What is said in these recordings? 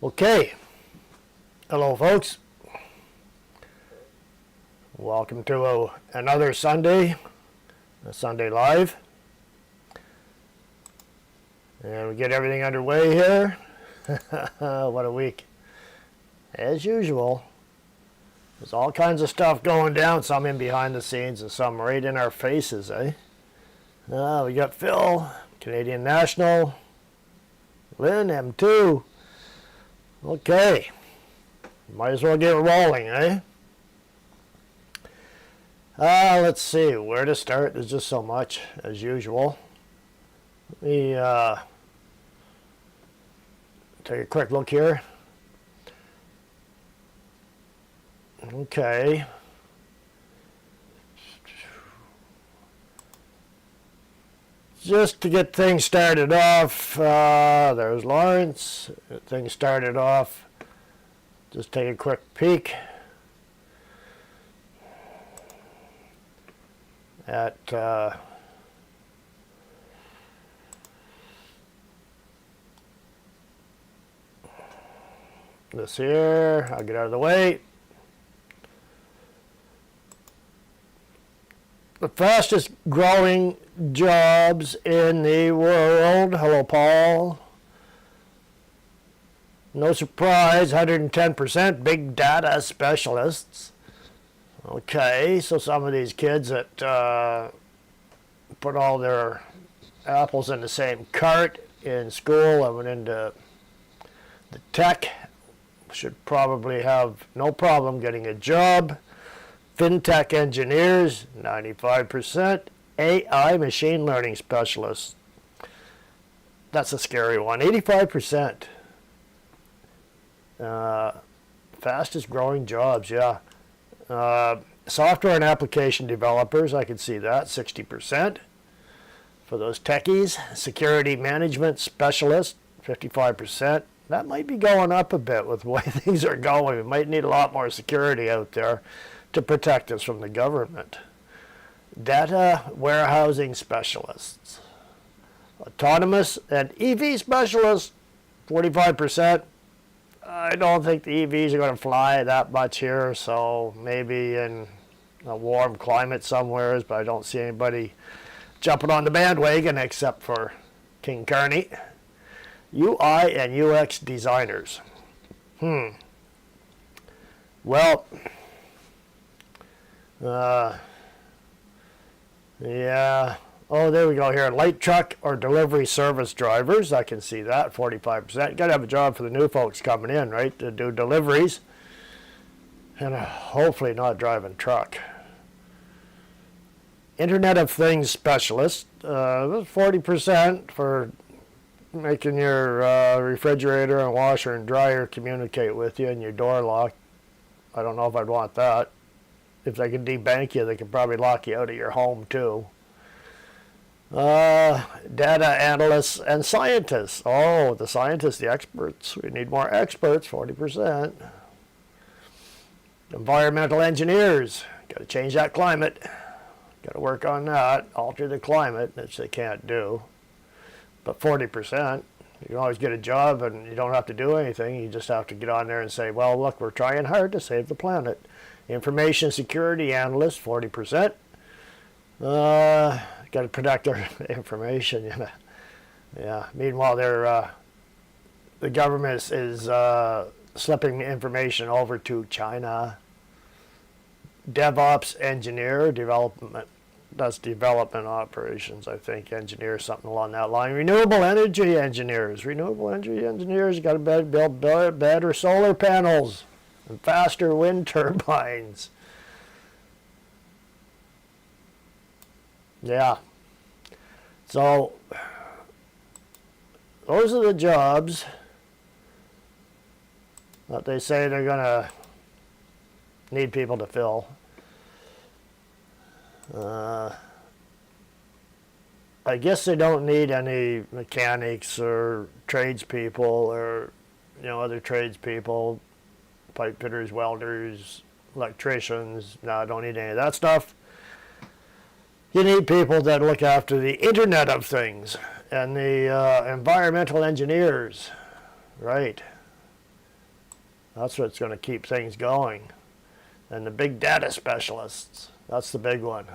Okay, hello folks. Welcome to another Sunday, a Sunday Live. And we get everything underway here. What a week. As usual, there's all kinds of stuff going down, some in behind the scenes and some right in our faces, eh? We got Phil, Canadian National, Lynn, M2. Okay, might as well get rolling, eh? Let's see, where to start? There's just so much, as usual. Let me take a quick look here. Okay. Just to get things started off, there's Lawrence. Get things started off. Just take a quick peek at this here. I'll get out of the way. The fastest growing jobs in the world. Hello, Paul. No surprise, 110% big data specialists. Okay, so some of these kids that put all their apples in the same cart in school and went into the tech should probably have no problem getting a job. FinTech engineers, 95%. AI machine learning specialists. That's a scary one. 85%. Fastest growing jobs, yeah. Software and application developers, I can see that, 60%. For those techies, security management specialists, 55%. That might be going up a bit with the way things are going. We might need a lot more security out there to protect us from the government. Data warehousing specialists. Autonomous and EV specialists, 45%. I don't think the EVs are going to fly that much here, so maybe in a warm climate somewhere, but I don't see anybody jumping on the bandwagon except for King Carney. UI and UX designers. Well, yeah. Oh, there we go here. Light truck or delivery service drivers. I can see that, 45%. You got to have a job for the new folks coming in, right, to do deliveries. And hopefully not driving truck. Internet of Things specialist. 40% for making your refrigerator and washer and dryer communicate with you and your door lock. I don't know if I'd want that. If they can debank you, they can probably lock you out of your home too. Data analysts and scientists. Oh, the scientists, the experts. We need more experts, 40%. Environmental engineers. Got to change that climate. Got to work on that. Alter the climate, which they can't do. But 40%. You can always get a job and you don't have to do anything. You just have to get on there and say, well, look, we're trying hard to save the planet. Information security analyst, 40%. Got to protect their information. You know. Yeah. Meanwhile, the government is slipping information over to China. DevOps engineer, development. That's development operations, I think. Engineer, something along that line. Renewable energy engineers. Renewable energy engineers got to build better solar panels and faster wind turbines. Yeah. So, those are the jobs that they say they're going to need people to fill. I guess they don't need any mechanics or tradespeople or, other tradespeople, pipe fitters, welders, electricians. No, I don't need any of that stuff. You need people that look after the Internet of Things and the environmental engineers, right? That's what's going to keep things going. And the big data specialists, that's the big one.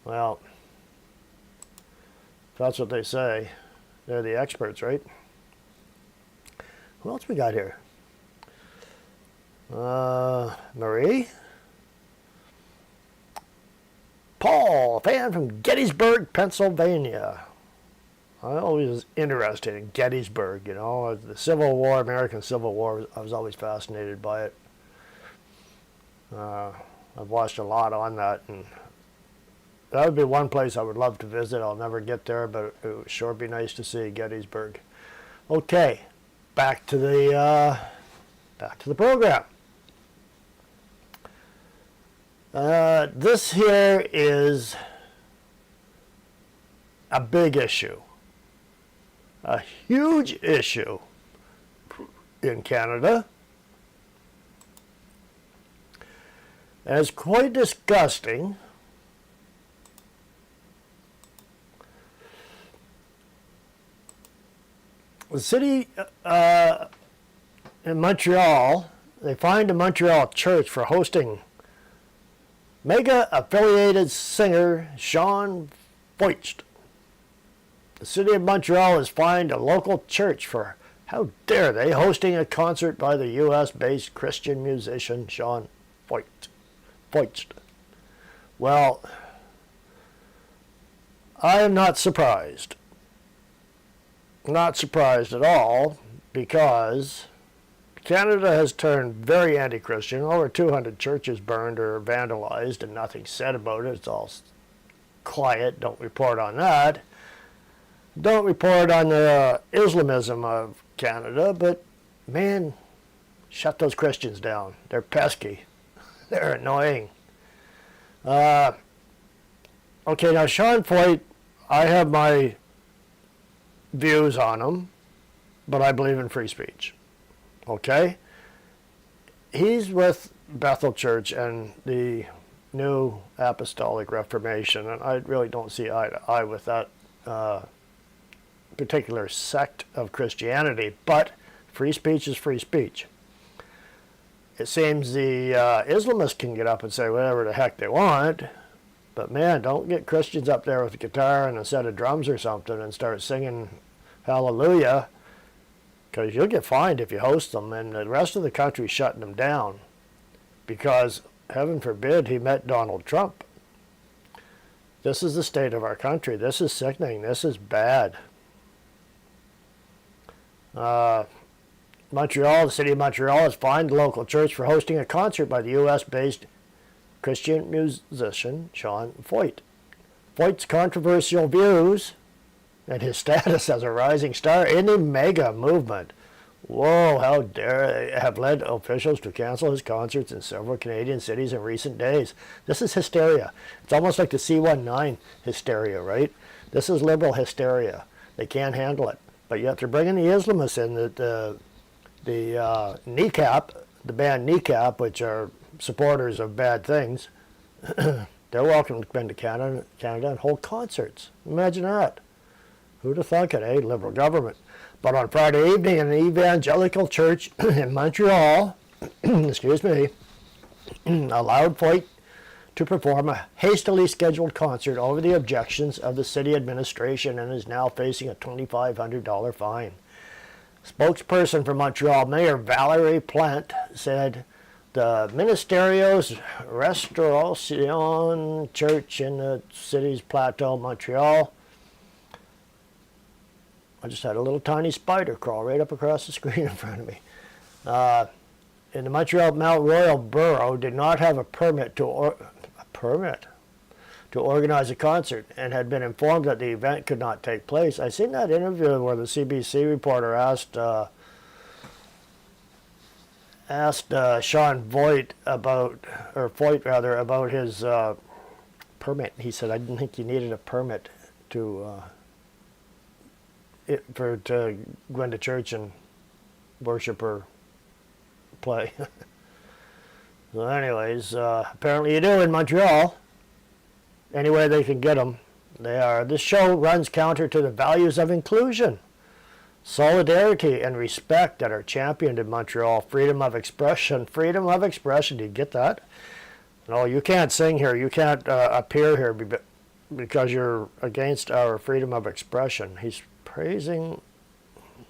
Well, that's what they say. They're the experts, right? Who else we got here? Marie? Paul, a fan from Gettysburg, Pennsylvania. I always was interested in Gettysburg, you know, the Civil War, American Civil War. I was always fascinated by it. I've watched a lot on that, and that would be one place I would love to visit. I'll never get there, but it would sure be nice to see Gettysburg. Okay, back to the program. This here is a big issue, a huge issue in Canada. And it's quite disgusting. The city in Montreal, they fined a Montreal church for hosting mega-affiliated singer Sean Foyt. The city of Montreal has fined a local church for, how dare they, hosting a concert by the U.S.-based Christian musician Sean Foyt. Well, I am not surprised. Not surprised at all, because Canada has turned very anti-Christian. Over 200 churches burned or vandalized, and nothing said about it. It's all quiet. Don't report on that. Don't report on the Islamism of Canada, but man, shut those Christians down. They're pesky. They're annoying. Okay, now Sean Foyt, I have my views on him, but I believe in free speech. Okay? He's with Bethel Church and the New Apostolic Reformation, and I really don't see eye to eye with that particular sect of Christianity, but free speech is free speech. It seems the Islamists can get up and say whatever the heck they want, but man, don't get Christians up there with a guitar and a set of drums or something and start singing hallelujah, because you'll get fined if you host them, and the rest of the country's shutting them down because, heaven forbid, he met Donald Trump. This is the state of our country. This is sickening. This is bad. Montreal, the city of Montreal has fined the local church for hosting a concert by the U.S.-based Christian musician Sean Foyt. Foyt's controversial views and his status as a rising star in the mega movement, whoa, how dare they, have led officials to cancel his concerts in several Canadian cities in recent days. This is hysteria. It's almost like the C-19 hysteria, right? This is liberal hysteria. They can't handle it. But yet they're bringing the Islamists in, the Kneecap, the band Kneecap, which are supporters of bad things. They're welcome to come to Canada and hold concerts. Imagine that. Who'd have thunk it, eh? Liberal government. But on Friday evening, an evangelical church in Montreal, excuse me, allowed Foyt to perform a hastily scheduled concert over the objections of the city administration and is now facing a $2,500 fine. Spokesperson for Montreal Mayor Valérie Plante said the Ministerios Restauration Church in the city's Plateau, Montreal. I just had a little tiny spider crawl right up across the screen in front of me. In the Montreal Mount Royal Borough did not have a permit to organize a concert and had been informed that the event could not take place. I seen that interview where the CBC reporter asked Sean Foyt about his permit. He said, "I didn't think you needed a permit to go into church and worship or play." So anyways, apparently you do in Montreal. Any way they can get them, they are. This show runs counter to the values of inclusion. Solidarity and respect that are championed in Montreal. Freedom of expression. Freedom of expression. Do you get that? No, you can't sing here. You can't appear here because you're against our freedom of expression. He's praising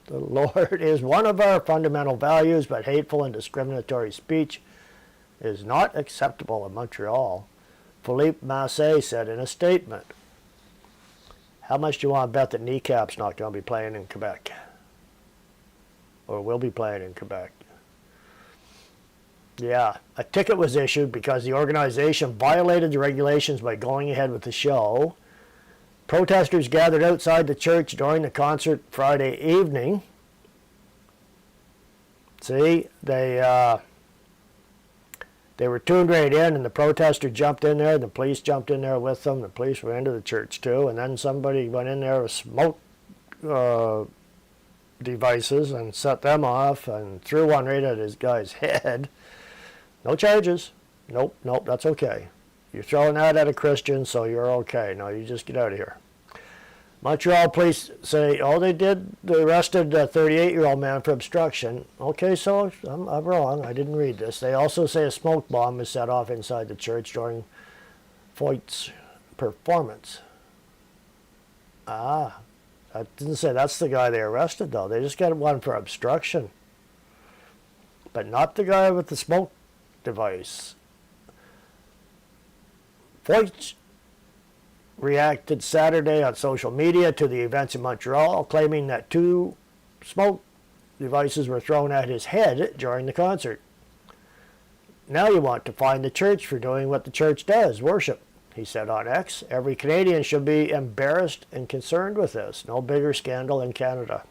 the Lord is one of our fundamental values, but hateful and discriminatory speech is not acceptable in Montreal, Philippe Massé said in a statement. How much do you want to bet that Kneecap's not going to be playing in Quebec? Or will be playing in Quebec? Yeah, a ticket was issued because the organization violated the regulations by going ahead with the show. Protesters gathered outside the church during the concert Friday evening. See, they were tuned right in, and the protester jumped in there. The police jumped in there with them. The police were into the church too, and then somebody went in there with smoke devices and set them off and threw one right at his guy's head. No charges. Nope, that's okay. You're throwing that at a Christian, so you're okay. No, you just get out of here. Montreal police say, they arrested a 38-year-old man for obstruction. Okay, so I'm wrong. I didn't read this. They also say a smoke bomb was set off inside the church during Foyt's performance. I didn't say that's the guy they arrested, though. They just got one for obstruction. But not the guy with the smoke device. Foyt reacted Saturday on social media to the events in Montreal, claiming that 2 smoke devices were thrown at his head during the concert. Now you want to fine the church for doing what the church does, worship, he said on X. Every Canadian should be embarrassed and concerned with this. No bigger scandal in Canada.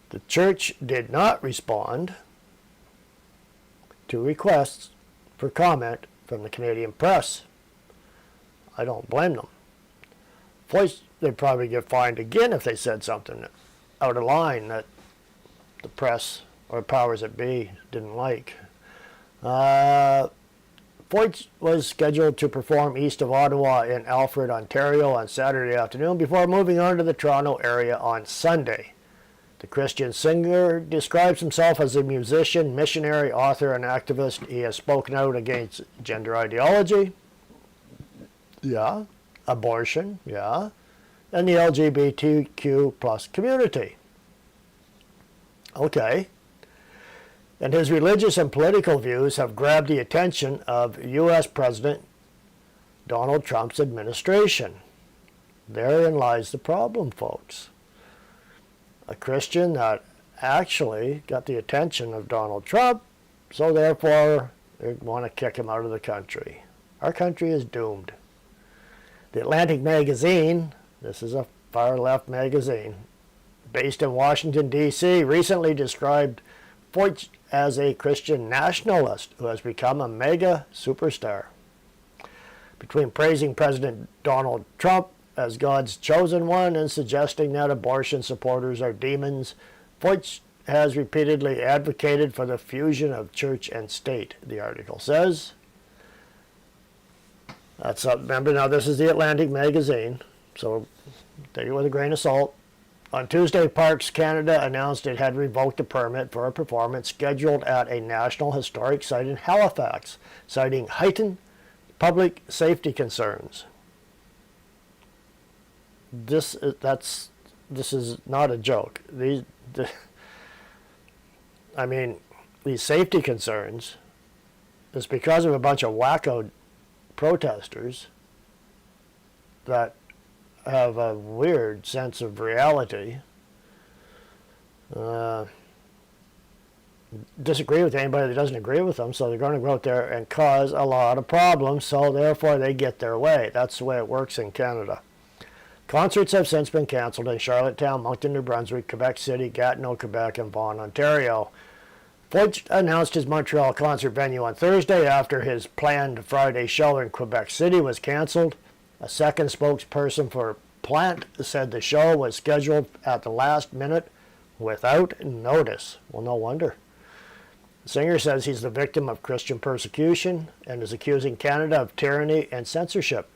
The church did not respond to requests for comment from the Canadian press. I don't blame them. They'd probably get fined again if they said something out of line that the press or powers that be didn't like. Foyt was scheduled to perform east of Ottawa in Alfred, Ontario on Saturday afternoon before moving on to the Toronto area on Sunday. The Christian singer describes himself as a musician, missionary, author, and activist. He has spoken out against gender ideology, yeah, abortion, yeah, and the LGBTQ plus community. Okay. And his religious and political views have grabbed the attention of U.S. President Donald Trump's administration. Therein lies the problem, folks. A Christian that actually got the attention of Donald Trump, so therefore they want to kick him out of the country. Our country is doomed. The Atlantic magazine, this is a far-left magazine, based in Washington, D.C., recently described Foyt as a Christian nationalist who has become a mega superstar. Between praising President Donald Trump as God's chosen one and suggesting that abortion supporters are demons, Foyt has repeatedly advocated for the fusion of church and state, the article says. Remember, now this is the Atlantic magazine, so take it with a grain of salt. On Tuesday, Parks Canada announced it had revoked a permit for a performance scheduled at a National Historic Site in Halifax, citing heightened public safety concerns. This is not a joke. These safety concerns is because of a bunch of wacko protesters that have a weird sense of reality. Disagree with anybody that doesn't agree with them, so they're going to go out there and cause a lot of problems, so therefore they get their way. That's the way it works in Canada. Concerts have since been cancelled in Charlottetown, Moncton, New Brunswick, Quebec City, Gatineau, Quebec, and Vaughan, Ontario. Foyt announced his Montreal concert venue on Thursday after his planned Friday show in Quebec City was cancelled. A second spokesperson for Plant said the show was scheduled at the last minute without notice. Well, no wonder. The singer says he's the victim of Christian persecution and is accusing Canada of tyranny and censorship.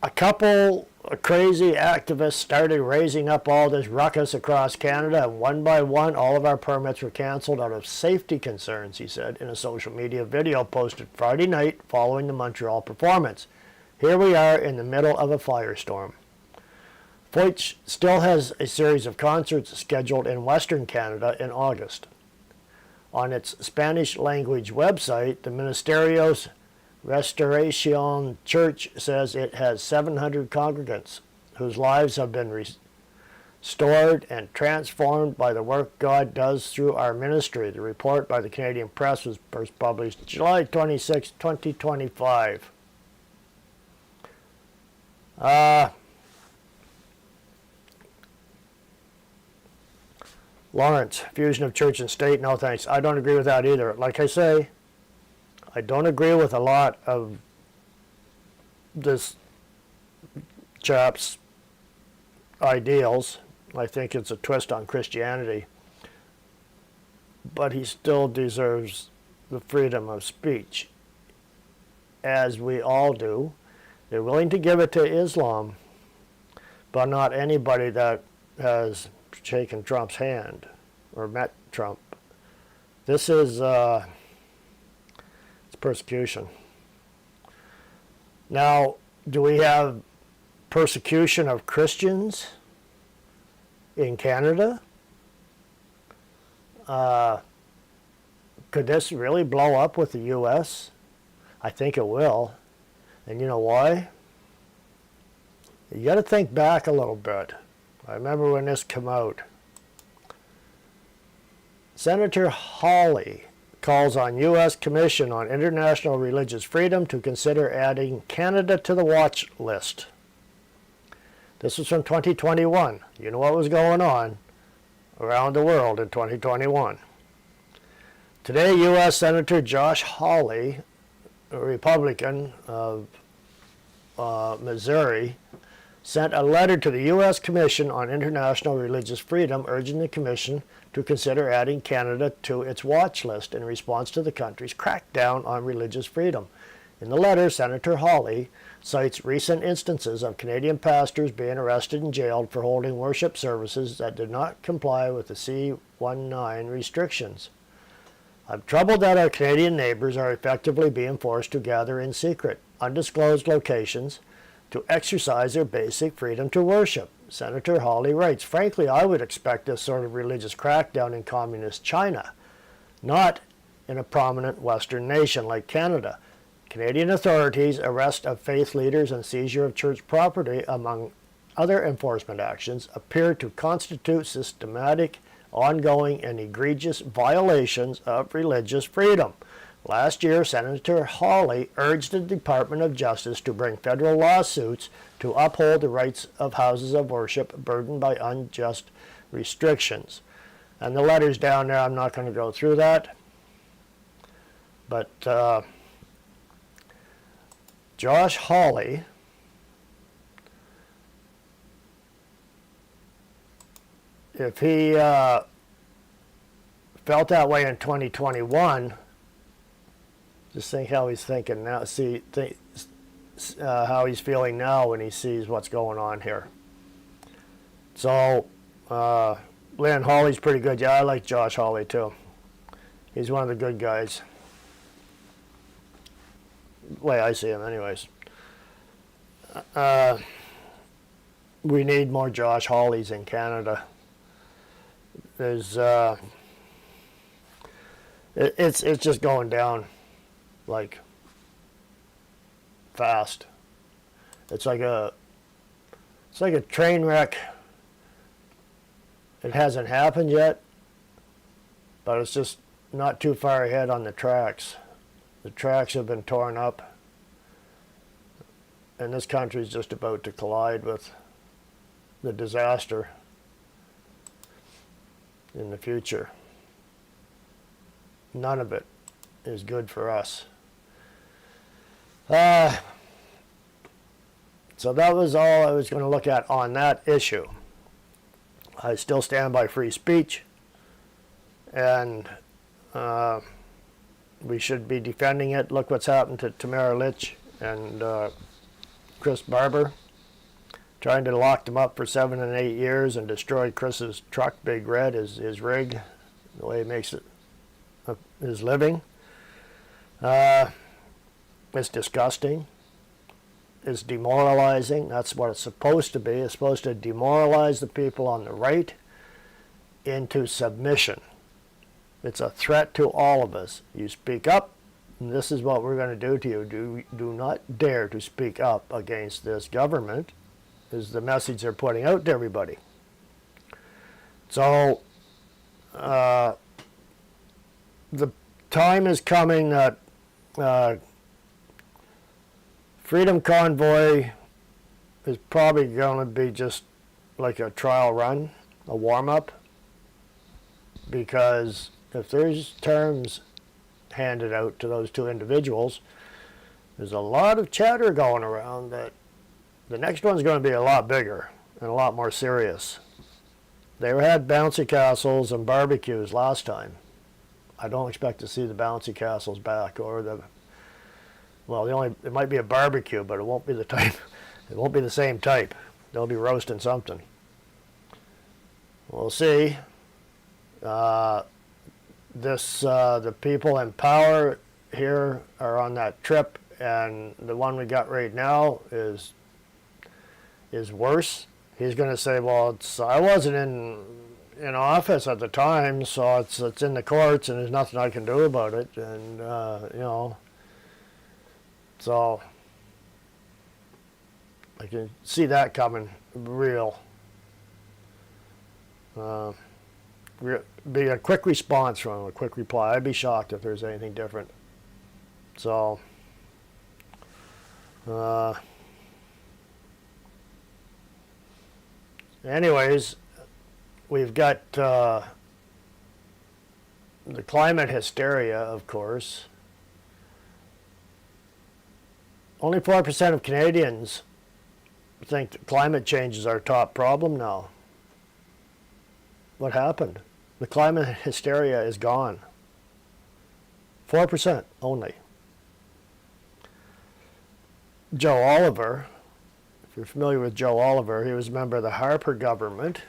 A couple crazy activists started raising up all this ruckus across Canada, and one by one, all of our permits were canceled out of safety concerns, he said in a social media video posted Friday night following the Montreal performance. Here we are in the middle of a firestorm. Foyt still has a series of concerts scheduled in Western Canada in August. On its Spanish-language website, the Ministerios Restauración Church says it has 700 congregants whose lives have been restored and transformed by the work God does through our ministry. The report by the Canadian Press was first published July 26, 2025. Lawrence, fusion of church and state, no thanks. I don't agree with that either. Like I say, I don't agree with a lot of this chap's ideals. I think it's a twist on Christianity. But he still deserves the freedom of speech, as we all do. They're willing to give it to Islam, but not anybody that has shaken Trump's hand or met Trump. This is it's persecution. Now, do we have persecution of Christians in Canada? Could this really blow up with the U.S.? I think it will. And you know why? You got to think back a little bit. I remember when this came out. Senator Hawley calls on U.S. Commission on International Religious Freedom to consider adding Canada to the watch list. This was from 2021. You know what was going on around the world in 2021. Today, U.S. Senator Josh Hawley, a Republican of Missouri, sent a letter to the U.S. Commission on International Religious Freedom urging the Commission to consider adding Canada to its watch list in response to the country's crackdown on religious freedom. In the letter, Senator Hawley cites recent instances of Canadian pastors being arrested and jailed for holding worship services that did not comply with the C-19 restrictions. I'm troubled that our Canadian neighbors are effectively being forced to gather in secret, undisclosed locations to exercise their basic freedom to worship. Senator Hawley writes, frankly, I would expect this sort of religious crackdown in communist China, not in a prominent Western nation like Canada. Canadian authorities' arrest of faith leaders and seizure of church property, among other enforcement actions, appear to constitute systematic, ongoing, and egregious violations of religious freedom. Last year, Senator Hawley urged the Department of Justice to bring federal lawsuits to uphold the rights of houses of worship burdened by unjust restrictions. And the letter's down there. I'm not going to go through that. But Josh Hawley if he felt that way in 2021, just think how he's thinking now. How he's feeling now when he sees what's going on here. So, Lynn Hawley's pretty good. Yeah, I like Josh Hawley too. He's one of the good guys. The way I see him, anyways. We need more Josh Hawleys in Canada. There's, it's just going down, like, fast. It's like a train wreck. It hasn't happened yet, but it's just not too far ahead on the tracks. The tracks have been torn up, and this country's just about to collide with the disaster in the future. None of it is good for us. So that was all I was going to look at on that issue. I still stand by free speech, and we should be defending it. Look what's happened to Tamara Lich and Chris Barber. trying to lock them up for 7 and 8 years and destroy Chris's truck, Big Red, his rig, the way he makes it his living. It's disgusting. It's demoralizing. That's what it's supposed to be. It's supposed to demoralize the people on the right into submission. It's a threat to all of us. You speak up, and this is what we're going to do to you. Do not dare to speak up against this government, is the message they're putting out to everybody. So the time is coming that Freedom Convoy is probably going to be just like a trial run, a warm-up, because if there's terms handed out to those two individuals, there's a lot of chatter going around that the next one's going to be a lot bigger and a lot more serious. They had bouncy castles and barbecues last time. I don't expect to see the bouncy castles back, or it might be a barbecue, but it won't be the type. It won't be the same type. They'll be roasting something. We'll see. The people in power here are on that trip, and the one we got right now is worse. He's going to say, "Well, I wasn't in office at the time, so it's in the courts, and there's nothing I can do about it." And so I can see that coming real. Be a quick response from him, a quick reply. I'd be shocked if there's anything different. So, anyways, we've got the climate hysteria, of course. Only 4% of Canadians think that climate change is our top problem now. What happened? The climate hysteria is gone. 4% only. Joe Oliver, if you're familiar with Joe Oliver, he was a member of the Harper government.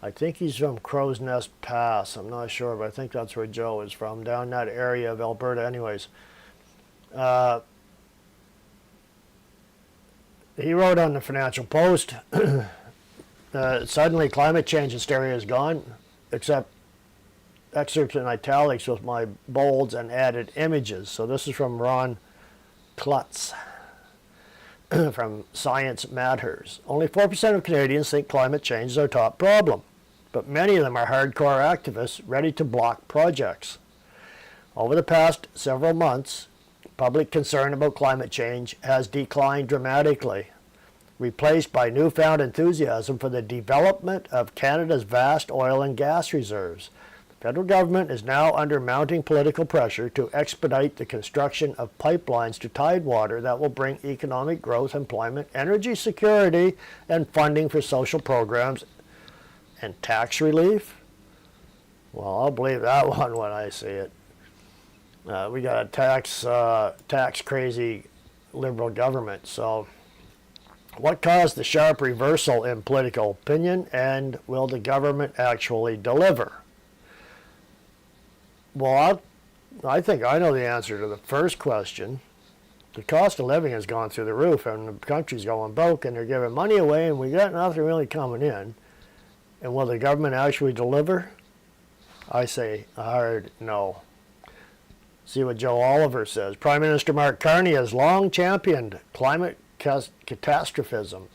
I think he's from Crow's Nest Pass. I'm not sure, but I think that's where Joe is from, down that area of Alberta anyways. He wrote on the Financial Post, suddenly climate change hysteria is gone, except excerpts in italics with my bolds and added images. So this is from Ron Klutz from Science Matters. Only 4% of Canadians think climate change is our top problem, but many of them are hardcore activists ready to block projects. Over the past several months, public concern about climate change has declined dramatically, replaced by newfound enthusiasm for the development of Canada's vast oil and gas reserves. The federal government is now under mounting political pressure to expedite the construction of pipelines to tidewater that will bring economic growth, employment, energy security, and funding for social programs and tax relief. Well, I'll believe that one when I see it. We got a tax crazy liberal government. So what caused the sharp reversal in political opinion, and will the government actually deliver? Well, I think I know the answer to the first question. The cost of living has gone through the roof, and the country's going broke, and they're giving money away, and we got nothing really coming in. And will the government actually deliver? I say a hard no. See what Joe Oliver says. Prime Minister Mark Carney has long championed climate catastrophism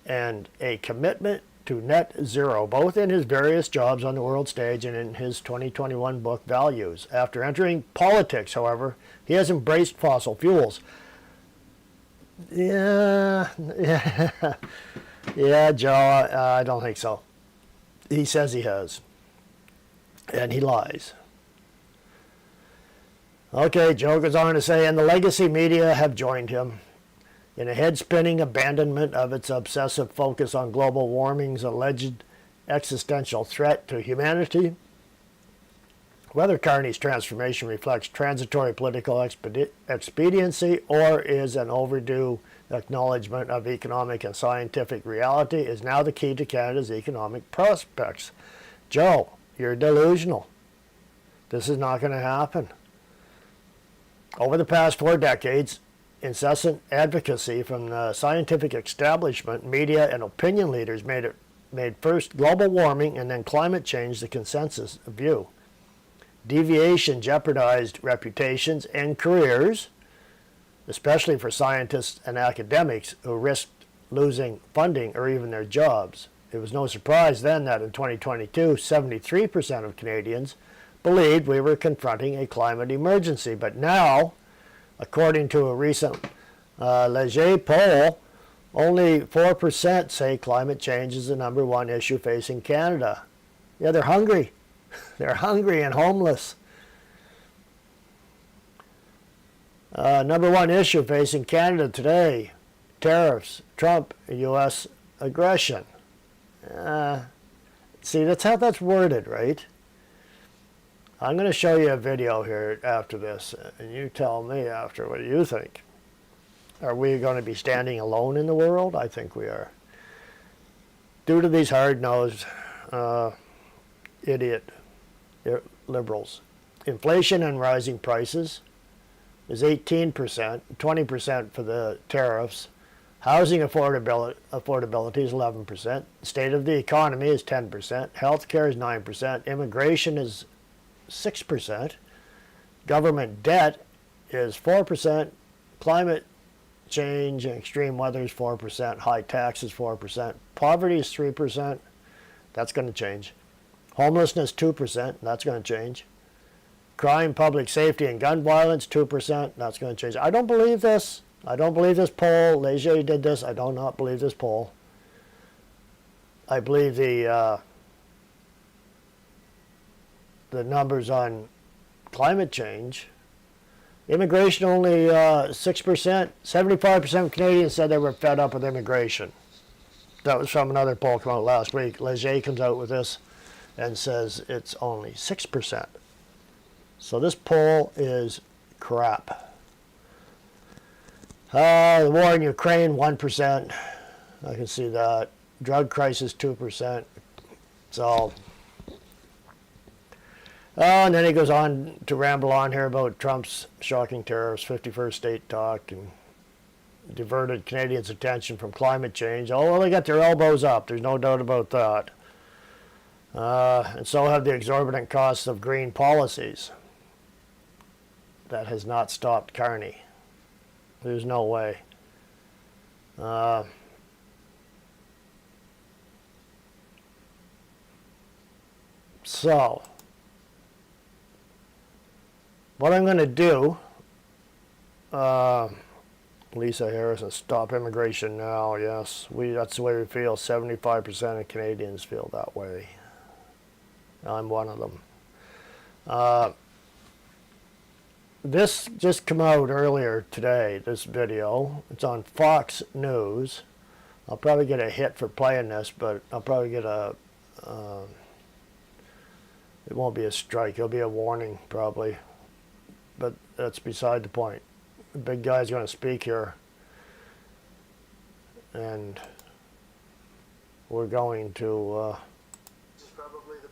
and a commitment to net zero, both in his various jobs on the world stage and in his 2021 book, Values. After entering politics, however, he has embraced fossil fuels. Yeah, Joe, I don't think so. He says he has, and he lies. Okay, Joe goes on to say, and the legacy media have joined him in a head-spinning abandonment of its obsessive focus on global warming's alleged existential threat to humanity. Whether Carney's transformation reflects transitory political expediency or is an overdue acknowledgement of economic and scientific reality is now the key to Canada's economic prospects. Joe, you're delusional. This is not going to happen. Over the past 4 decades, incessant advocacy from the scientific establishment, media, and opinion leaders made first global warming and then climate change the consensus view. Deviation jeopardized reputations and careers, especially for scientists and academics who risked losing funding or even their jobs. It was no surprise then that in 2022, 73% of Canadians believed we were confronting a climate emergency. But now, according to a recent Leger poll, only 4% say climate change is the #1 issue facing Canada. Yeah, they're hungry. They're hungry and homeless. #1 issue facing Canada today, tariffs, Trump, U.S. aggression. See, that's how that's worded, right? I'm going to show you a video here after this, and you tell me after what you think. Are we going to be standing alone in the world? I think we are. Due to these hard-nosed idiot liberals. Inflation and rising prices is 18%, 20% for the tariffs. Housing affordability is 11%. State of the economy is 10%. Healthcare is 9%. Immigration is 6%. Government debt is 4%. Climate change and extreme weather is 4%. High taxes 4%. Poverty is 3%. That's going to change. Homelessness 2%. That's going to change. Crime, public safety, and gun violence 2%. That's going to change. I don't believe this. I don't believe this poll. Leger did this. I do not believe this poll. I believe the numbers on climate change. Immigration only 6%. 75% of Canadians said they were fed up with immigration. That was from another poll come out last week. Leger comes out with this and says it's only 6%. So this poll is crap. The war in Ukraine, 1%. I can see that. Drug crisis, 2%. So, and then he goes on to ramble on here about Trump's shocking tariffs, 51st state talk, and diverted Canadians' attention from climate change. Oh, well, they got their elbows up. There's no doubt about that. And so have the exorbitant costs of green policies. That has not stopped Carney. There's no way. So, what I'm going to do, Lisa Harrison, stop immigration now. Yes, that's the way we feel. 75% of Canadians feel that way. I'm one of them. This just came out earlier today, this video. It's on Fox News. I'll probably get a hit for playing this, but I'll probably get a, it won't be a strike, it'll be a warning probably. But that's beside the point. The big guy's going to speak here. And we're going to... This is probably the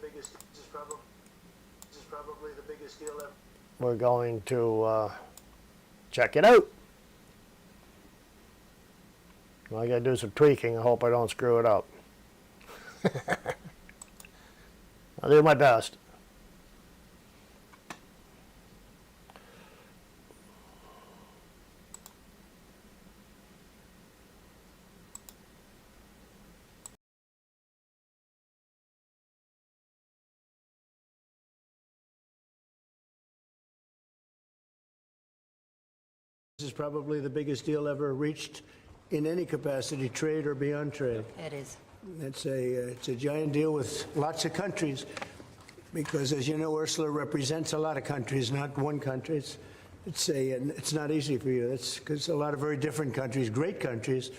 biggest deal ever. We're going to check it out. I got to do some tweaking. I hope I don't screw it up. I'll do my best. This is probably the biggest deal ever reached in any capacity, trade or beyond trade. It is. It's a giant deal with lots of countries, because as you know, Ursula represents a lot of countries, not one country. It's not easy for you. It's because a lot of very different countries, great countries,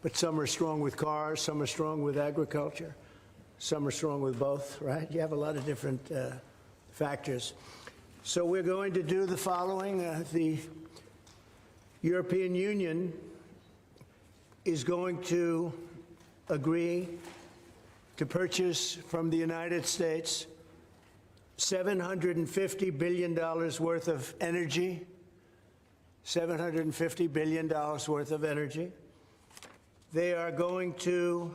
but some are strong with cars, some are strong with agriculture, some are strong with both, right? You have a lot of different factors. So we're going to do the following. The European Union is going to agree to purchase from the United States $750 billion worth of energy, $750 billion worth of energy. They are going to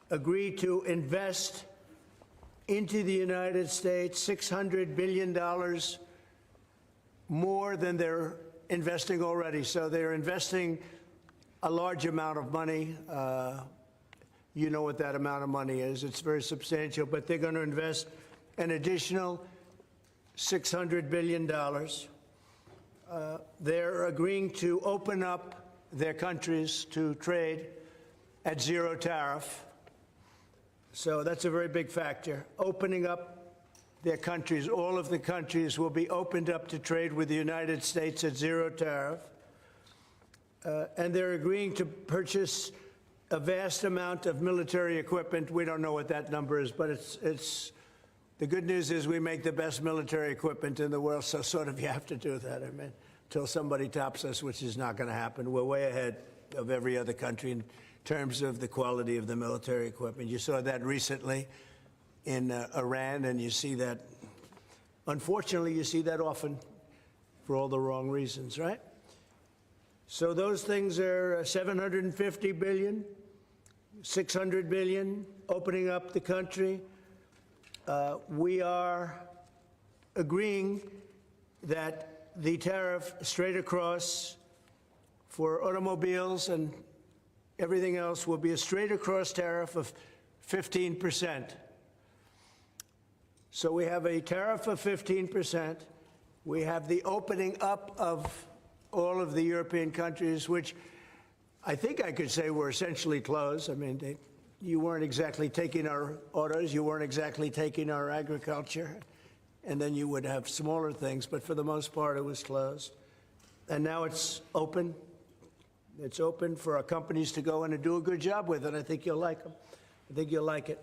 agree to invest into the United States $600 billion more than they're investing already. So they're investing a large amount of money. You know what that amount of money is. It's very substantial, but they're going to invest an additional $600 billion. They're agreeing to open up their countries to trade at zero tariff. So that's a very big factor. Opening up their countries, all of the countries will be opened up to trade with the United States at zero tariff. And they're agreeing to purchase a vast amount of military equipment. We don't know what that number is, but it's the good news is we make the best military equipment in the world, so sort of you have to do that. I mean, until somebody tops us, which is not going to happen. We're way ahead of every other country in terms of the quality of the military equipment. You saw that recently in Iran, and you see that, unfortunately, you see that often for all the wrong reasons, right? So those things are $750 billion, $600 billion, opening up the country. We are agreeing that the tariff straight across for automobiles and everything else will be a straight across tariff of 15%. So we have a tariff of 15%. We have the opening up of all of the European countries, which I think I could say were essentially closed. I mean, you weren't exactly taking our autos, you weren't exactly taking our agriculture, and then you would have smaller things, but for the most part it was closed. And now it's open. It's open for our companies to go in and do a good job with it. I think you'll like them. I think you'll like it.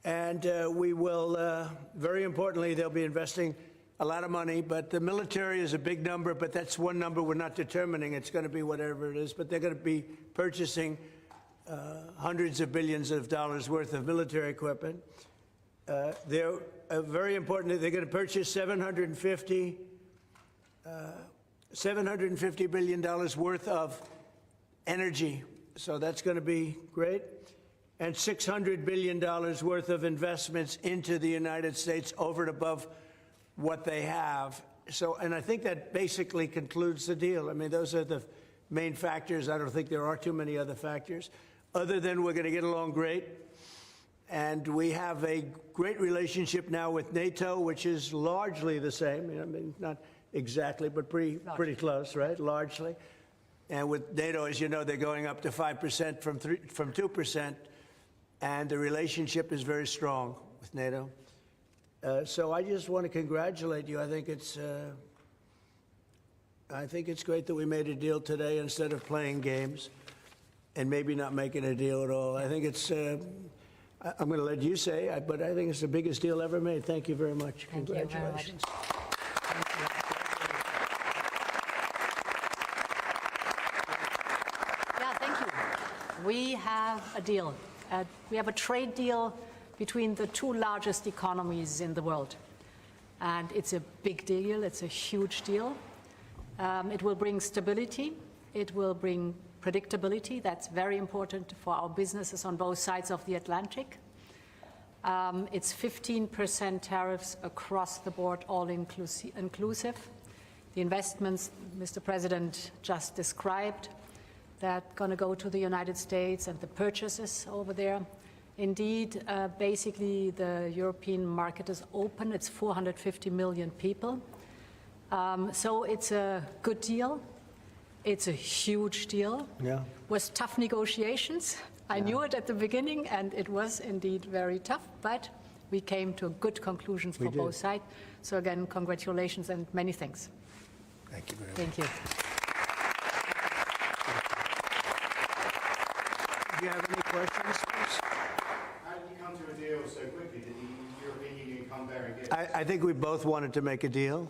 And we will, very importantly, they'll be investing a lot of money, but the military is a big number, but that's one number we're not determining. It's going to be whatever it is, but they're going to be purchasing hundreds of billions of dollars worth of military equipment. They're very important. They're going to purchase $750 billion worth of energy. So that's going to be great. And $600 billion worth of investments into the United States over and above what they have. So, and I think that basically concludes the deal. I mean, those are the main factors. I don't think there are too many other factors, other than we're going to get along great. And we have a great relationship now with NATO, which is largely the same. I mean, not exactly, but pretty close, right? Largely. And with NATO, as you know, they're going up to 5% from 2%. And the relationship is very strong with NATO. So I just want to congratulate you. I think it's great that we made a deal today instead of playing games and maybe not making a deal at all. I think it's, I'm going to let you say, but I think it's the biggest deal ever made. Thank you very much. Thank you very much. Congratulations. Yeah, thank you. We have a deal. We have a trade deal between the two largest economies in the world. And it's a big deal, it's a huge deal. It will bring stability, it will bring predictability. That's very important for our businesses on both sides of the Atlantic. It's 15% tariffs across the board, all inclusive. The investments Mr. President just described, that are going to go to the United States and the purchases over there. Indeed, basically the European market is open. It's 450 million people. So it's a good deal. It's a huge deal. Yeah. Was tough negotiations. I knew it at the beginning, and it was indeed very tough, but we came to good conclusions for both sides. So again, congratulations and many thanks. Thank you very much. Thank you. Do you have any questions, please? How did you come to a deal so quickly? Did the European Union come there and get I think we both wanted to make a deal.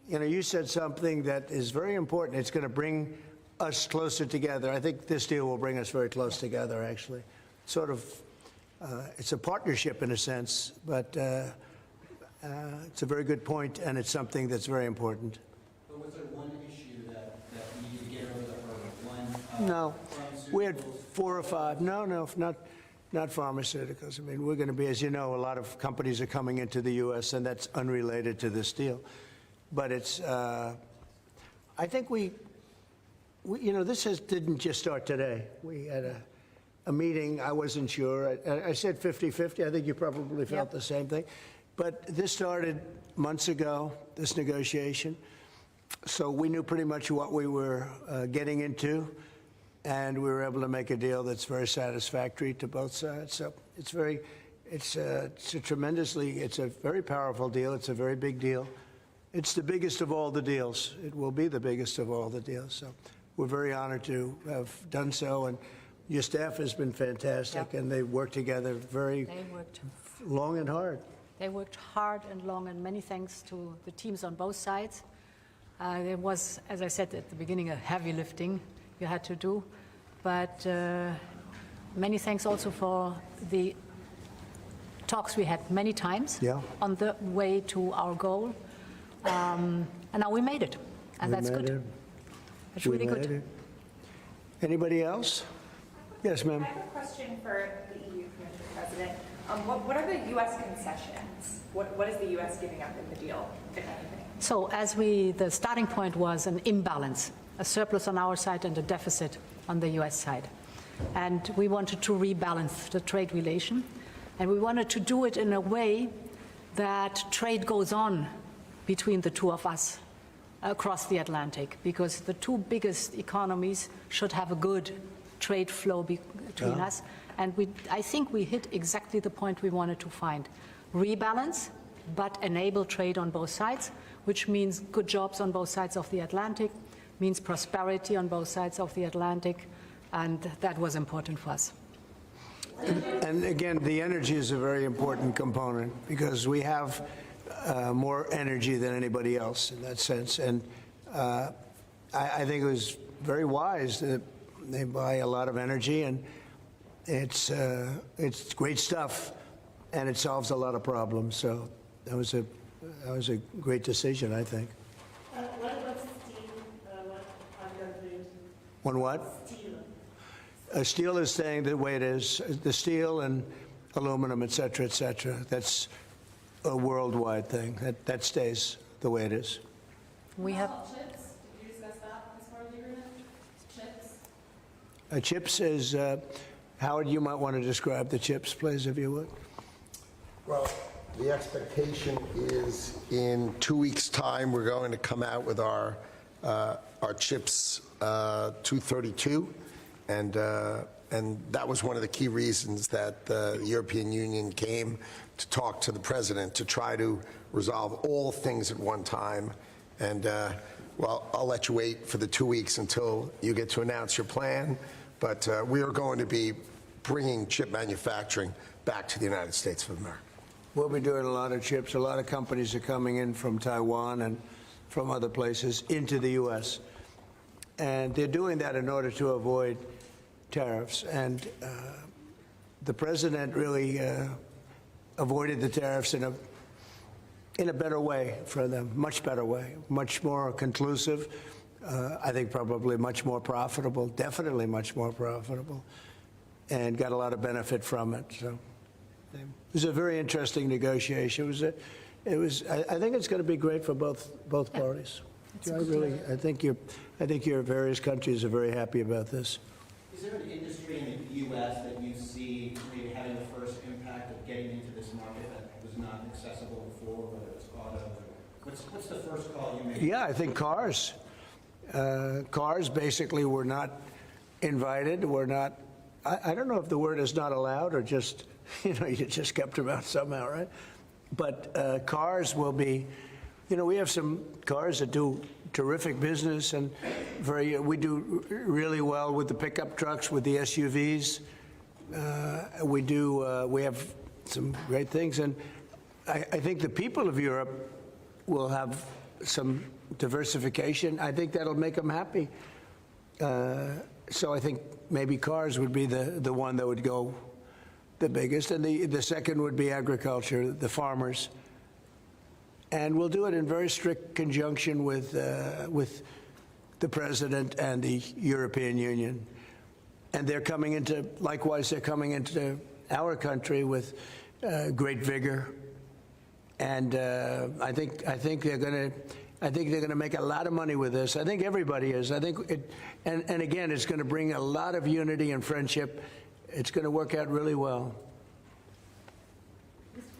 You said something that is very important. It's going to bring us closer together. I think this deal will bring us very close together, actually. Sort of, it's a partnership in a sense, but it's a very good point, and it's something that's very important. But was there one issue that you needed to get over the hurdle? No, we had 4 or 5. No, not pharmaceuticals. I mean, we're going to be, as you know, a lot of companies are coming into the U.S., and that's unrelated to this deal. But it's, I think this didn't just start today. We had a meeting. I wasn't sure. I said 50-50. I think you probably felt the same thing. But this started months ago, this negotiation. So we knew pretty much what we were getting into, and we were able to make a deal that's very satisfactory to both sides. So it's a very powerful deal. It's a very big deal. It's the biggest of all the deals. It will be the biggest of all the deals. So we're very honored to have done so, and your staff has been fantastic, and they worked together very long and hard. They worked hard and long, and many thanks to the teams on both sides. There was, as I said at the beginning, a heavy lifting you had to do, but many thanks also for the talks we had many times on the way to our goal. And now we made it, and that's good. That's really good. Anybody else? Yes, ma'am. I have a question for the EU Commission President. What are the U.S. concessions? What is the U.S. giving up in the deal, if anything? So the starting point was an imbalance, a surplus on our side and a deficit on the U.S. side. And we wanted to rebalance the trade relation. And we wanted to do it in a way that trade goes on between the two of us across the Atlantic, because the two biggest economies should have a good trade flow between us. And I think we hit exactly the point we wanted to find. Rebalance, but enable trade on both sides, which means good jobs on both sides of the Atlantic, means prosperity on both sides of the Atlantic, and that was important for us. And again, the energy is a very important component, because we have more energy than anybody else in that sense. And I think it was very wise that they buy a lot of energy, and it's great stuff, and it solves a lot of problems. So that was a great decision, I think. What about steel? What are the views? On what? Steel. Steel is staying the way it is. The steel and aluminum, et cetera, that's a worldwide thing. That stays the way it is. We have Chips? Did you discuss that as part of the agreement? Chips? Chips is, Howard, you might want to describe the chips, please, if you would. Well, the expectation is in 2 weeks' time, we're going to come out with our chips 232, and that was one of the key reasons that the European Union came to talk to the president to try to resolve all things at one time. And well, I'll let you wait for the 2 weeks until you get to announce your plan. But we are going to be bringing chip manufacturing back to the United States of America. We'll be doing a lot of chips. A lot of companies are coming in from Taiwan and from other places into the U.S. And they're doing that in order to avoid tariffs. And the president really avoided the tariffs in a better way for them, much better way, much more conclusive. I think probably much more profitable, definitely much more profitable, and got a lot of benefit from it. So it was a very interesting negotiation. It was. I think it's going to be great for both parties. I think your various countries are very happy about this. Is there an industry in the U.S. that you see maybe having the first impact of getting into this market that was not accessible before, whether it's auto? What's the first call you made? Yeah, I think cars. Cars basically were not invited. Were not. I don't know if the word is not allowed or just you just kept them out somehow, right? But cars will be. We have some cars that do terrific business, and we do really well with the pickup trucks, with the SUVs. We have some great things, and I think the people of Europe will have some diversification. I think that'll make them happy. So I think maybe cars would be the one that would go the biggest, and the second would be agriculture, the farmers. And we'll do it in very strict conjunction with the president and the European Union. And they're coming into, likewise, they're coming into our country with great vigor. And I think they're going to make a lot of money with this. I think everybody is. I think and again, it's going to bring a lot of unity and friendship. It's going to work out really well.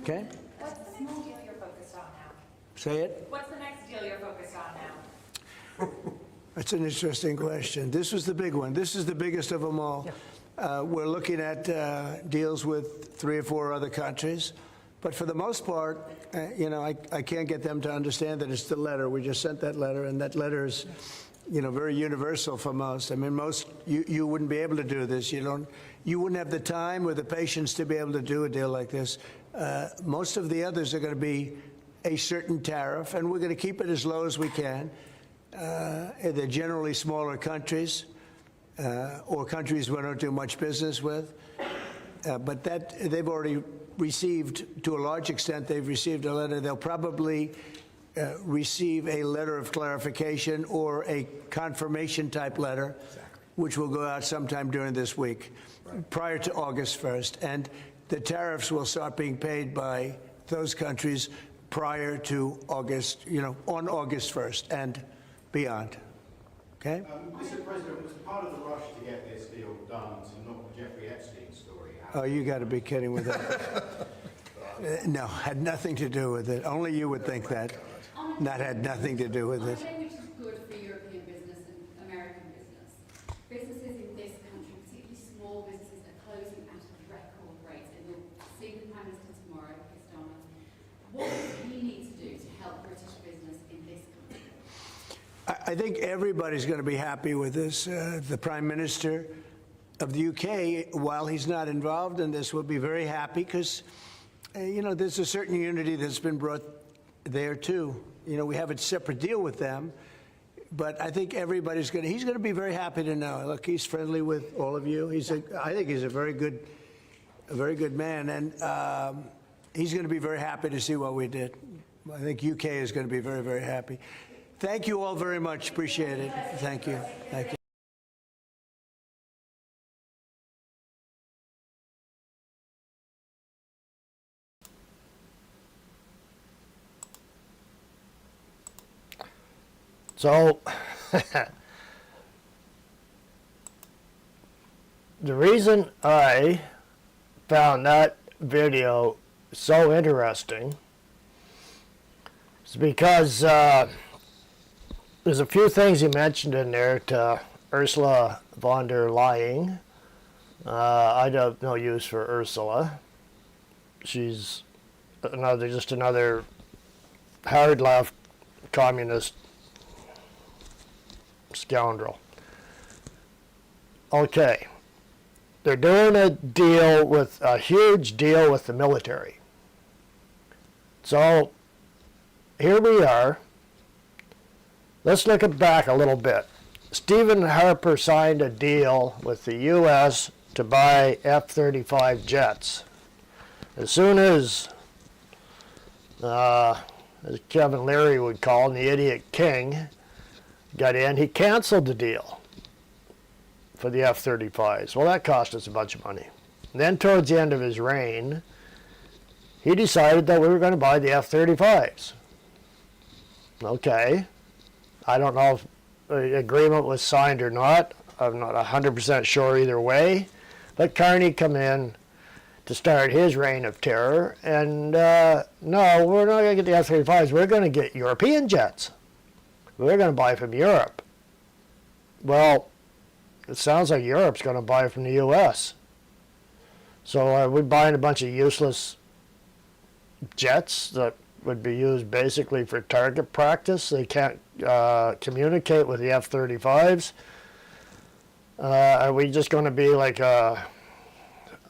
Okay? What's the next deal you're focused on now? Say it. What's the next deal you're focused on now? That's an interesting question. This was the big one. This is the biggest of them all. We're looking at deals with 3 or 4 other countries. But for the most part, I can't get them to understand that it's the letter. We just sent that letter, and that letter is, very universal for most. I mean, most, you wouldn't be able to do this. You wouldn't have the time or the patience to be able to do a deal like this. Most of the others are going to be a certain tariff, and we're going to keep it as low as we can. They're generally smaller countries or countries we don't do much business with. But that they've already received, to a large extent, they've received a letter. They'll probably receive a letter of clarification or a confirmation type letter, which will go out sometime during this week, prior to August 1st. And the tariffs will start being paid by those countries prior to August, on August 1st and beyond. Okay? Mr. President, was part of the rush to get this deal done to knock the Jeffrey Epstein story out? Oh, you got to be kidding with that. No, had nothing to do with it. Only you would think that. That had nothing to do with it. Which is good for European business and American business. Businesses in this country, particularly small businesses, are closing at a record rate. And you'll see the Prime Minister tomorrow, Kistana. What does he need to do to help British business in this country? I think everybody's going to be happy with this. The Prime Minister of the UK, while he's not involved in this, will be very happy because, there's a certain unity that's been brought there too. We have a separate deal with them, but I think he's going to be very happy to know. Look, he's friendly with all of you. I think he's a very good man, and he's going to be very happy to see what we did. I think UK is going to be very, very happy. Thank you all very much. Appreciate it. Thank you. Thank you. So, the reason I found that video so interesting is because there's a few things he mentioned in there to Ursula von der Leyen. I have no use for Ursula. She's just another hard left communist scoundrel. Okay. They're doing a huge deal with the military. So, here we are. Let's look back a little bit. Stephen Harper signed a deal with the U.S. to buy F-35 jets. As soon as Kevin Leary would call, and the idiot King got in, he canceled the deal for the F-35s. Well, that cost us a bunch of money. And then towards the end of his reign, he decided that we were going to buy the F-35s. Okay. I don't know if the agreement was signed or not. I'm not 100% sure either way. But Carney come in to start his reign of terror. And no, we're not going to get the F-35s. We're going to get European jets. We're going to buy from Europe. Well, it sounds like Europe's going to buy from the U.S. So are we buying a bunch of useless jets that would be used basically for target practice? They can't communicate with the F-35s. Are we just going to be like a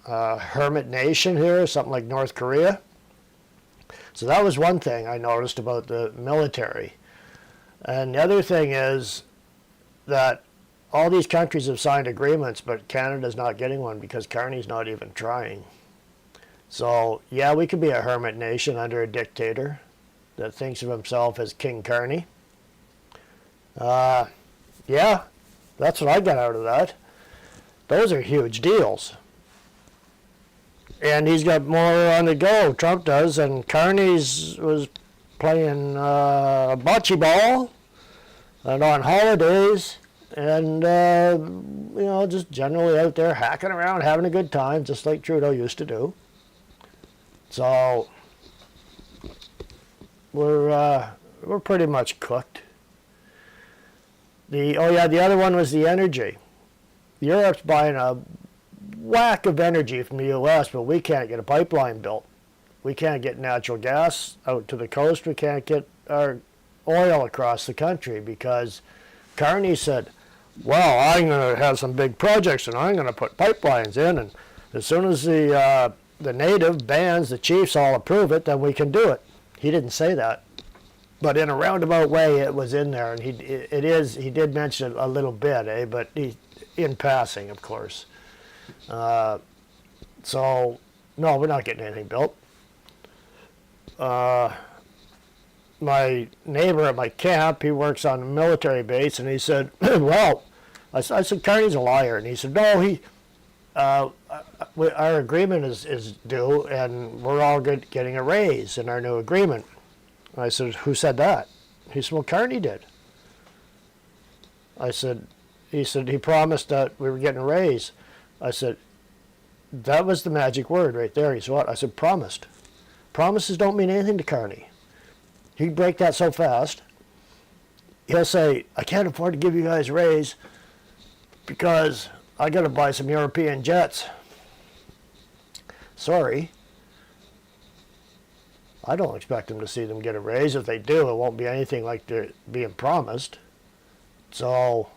hermit nation here, something like North Korea? So that was one thing I noticed about the military. And the other thing is that all these countries have signed agreements, but Canada's not getting one because Carney's not even trying. So, yeah, we could be a hermit nation under a dictator that thinks of himself as King Carney. Yeah, that's what I got out of that. Those are huge deals. And he's got more on the go, Trump does, and Carney's was playing bocce ball and on holidays and, you know, just generally out there hacking around, having a good time, just like Trudeau used to do. So we're pretty much cooked. The other one was the energy. Europe's buying a whack of energy from the U.S., but we can't get a pipeline built. We can't get natural gas out to the coast. We can't get our oil across the country because Carney said, well, I'm going to have some big projects and I'm going to put pipelines in, and as soon as the native bands, the chiefs all approve it, then we can do it. He didn't say that. But in a roundabout way, it was in there, and he did mention it a little bit, but in passing, of course. So, no, we're not getting anything built. My neighbor at my camp, he works on a military base, and he said, well, I said, Carney's a liar. And he said, no, our agreement is due, and we're all getting a raise in our new agreement. I said, who said that? He said, well, Carney did. He said, he promised that we were getting a raise. I said, that was the magic word right there. He said, what? I said, promised. Promises don't mean anything to Carney. He'd break that so fast. He'll say, I can't afford to give you guys a raise because I got to buy some European jets. Sorry. I don't expect them to see them get a raise. If they do, it won't be anything like they're being promised. So,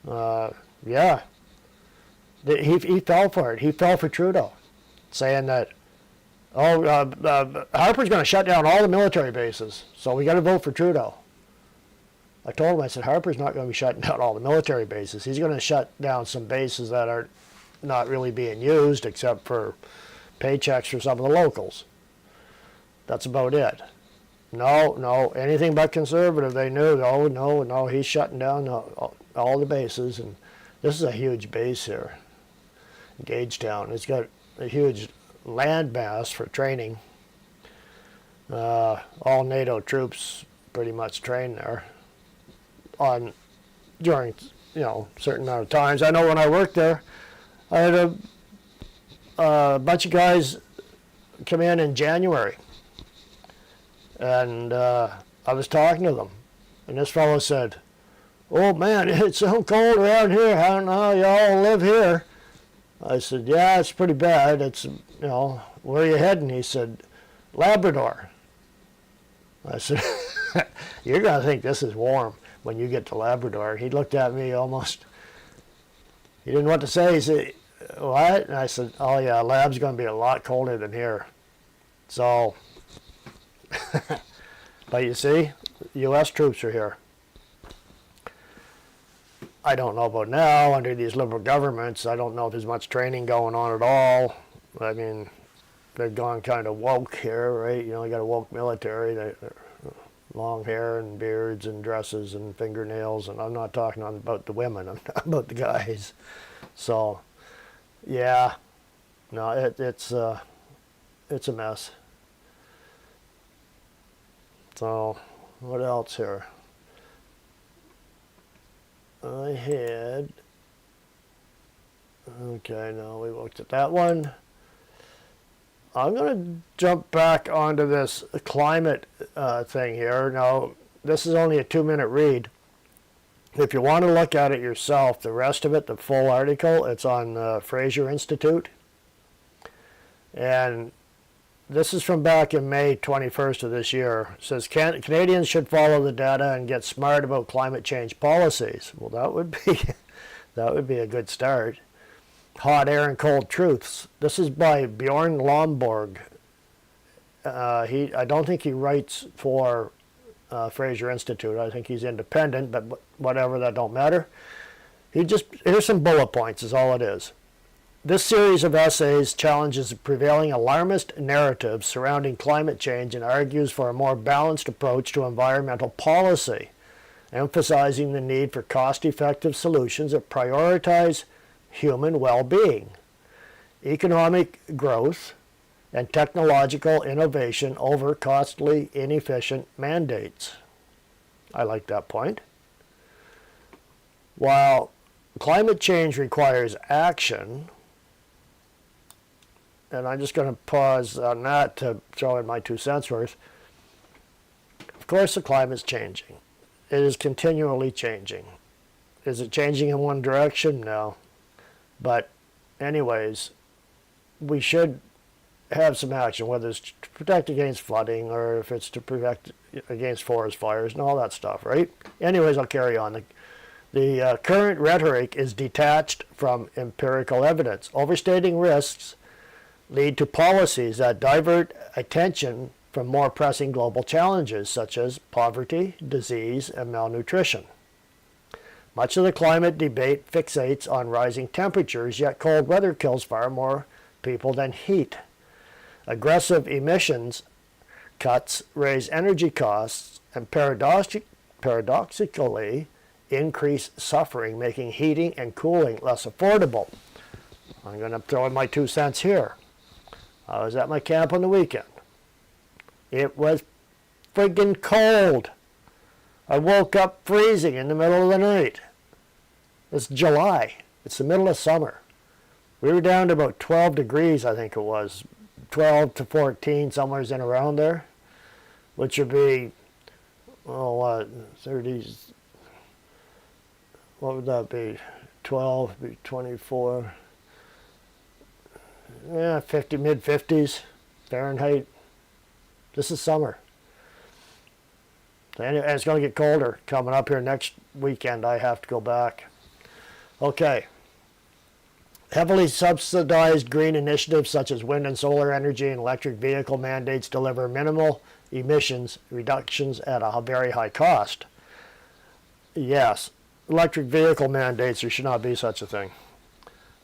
yeah. He fell for it. He fell for Trudeau, saying that, Harper's going to shut down all the military bases, so we got to vote for Trudeau. I told him, I said, Harper's not going to be shutting down all the military bases. He's going to shut down some bases that are not really being used except for paychecks for some of the locals. That's about it. No, anything but conservative. They knew, no, he's shutting down all the bases. And this is a huge base here, Gagetown. It's got a huge land mass for training. All NATO troops pretty much train there during certain amount of times. I know when I worked there, I had a bunch of guys come in January. And I was talking to them, and this fellow said, oh man, it's so cold around here, I don't know how y'all live here. I said, yeah, it's pretty bad. It's, where are you heading? He said, Labrador. I said, you're going to think this is warm when you get to Labrador. He looked at me almost, he didn't know what to say. He said, what? And I said, oh yeah, Lab's going to be a lot colder than here. So, but you see, U.S. troops are here. I don't know about now, under these liberal governments, I don't know if there's much training going on at all. I mean, they've gone kind of woke here, right? You got a woke military. They're long hair and beards and dresses and fingernails, and I'm not talking about the women, I'm talking about the guys. So, yeah, no, it's a mess. So, what else here? I had, okay, no, we looked at that one. I'm going to jump back onto this climate thing here. Now, this is only a 2-minute read. If you want to look at it yourself, the rest of it, the full article, it's on the Fraser Institute. And this is from back in May 21st of this year. It says, Canadians should follow the data and get smart about climate change policies. Well, that would be a good start. Hot air and cold truths. This is by Bjorn Lomborg. I don't think he writes for Fraser Institute. I think he's independent, but whatever, that don't matter. Here's some bullet points is all it is. This series of essays challenges the prevailing alarmist narrative surrounding climate change and argues for a more balanced approach to environmental policy, emphasizing the need for cost-effective solutions that prioritize human well-being, economic growth, and technological innovation over costly, inefficient mandates. I like that point. While climate change requires action, and I'm just going to pause on that to throw in my 2 cents worth. Of course the climate's changing. It is continually changing. Is it changing in one direction? No. But anyways, we should have some action, whether it's to protect against flooding or if it's to protect against forest fires and all that stuff, right? Anyways, I'll carry on. The current rhetoric is detached from empirical evidence. Overstating risks lead to policies that divert attention from more pressing global challenges such as poverty, disease, and malnutrition. Much of the climate debate fixates on rising temperatures, yet cold weather kills far more people than heat. Aggressive emissions cuts raise energy costs and paradoxically increase suffering, making heating and cooling less affordable. I'm going to throw in my 2 cents here. I was at my camp on the weekend. It was friggin' cold. I woke up freezing in the middle of the night. It's July. It's the middle of summer. We were down to about 12 degrees, I think it was. 12 to 14, somewhere in around there. Which would be, 30s. What would that be? 12, be 24. Yeah, 50, mid-50s Fahrenheit. This is summer. And it's going to get colder coming up here next weekend. I have to go back. Okay. Heavily subsidized green initiatives such as wind and solar energy and electric vehicle mandates deliver minimal emissions reductions at a very high cost. Yes, electric vehicle mandates, there should not be such a thing.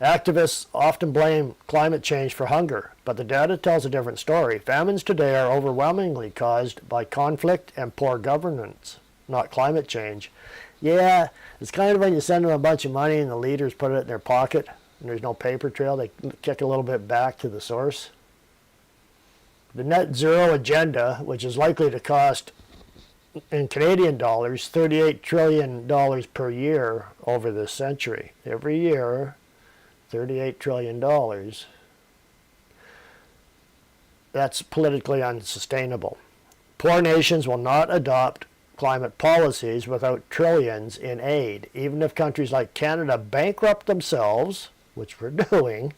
Activists often blame climate change for hunger, but the data tells a different story. Famines today are overwhelmingly caused by conflict and poor governance, not climate change. Yeah, it's kind of when you send them a bunch of money and the leaders put it in their pocket and there's no paper trail, they kick a little bit back to the source. The net zero agenda, which is likely to cost, in Canadian dollars, $38 trillion per year over this century. Every year, $38 trillion. That's politically unsustainable. Poor nations will not adopt climate policies without trillions in aid. Even if countries like Canada bankrupt themselves, which we're doing,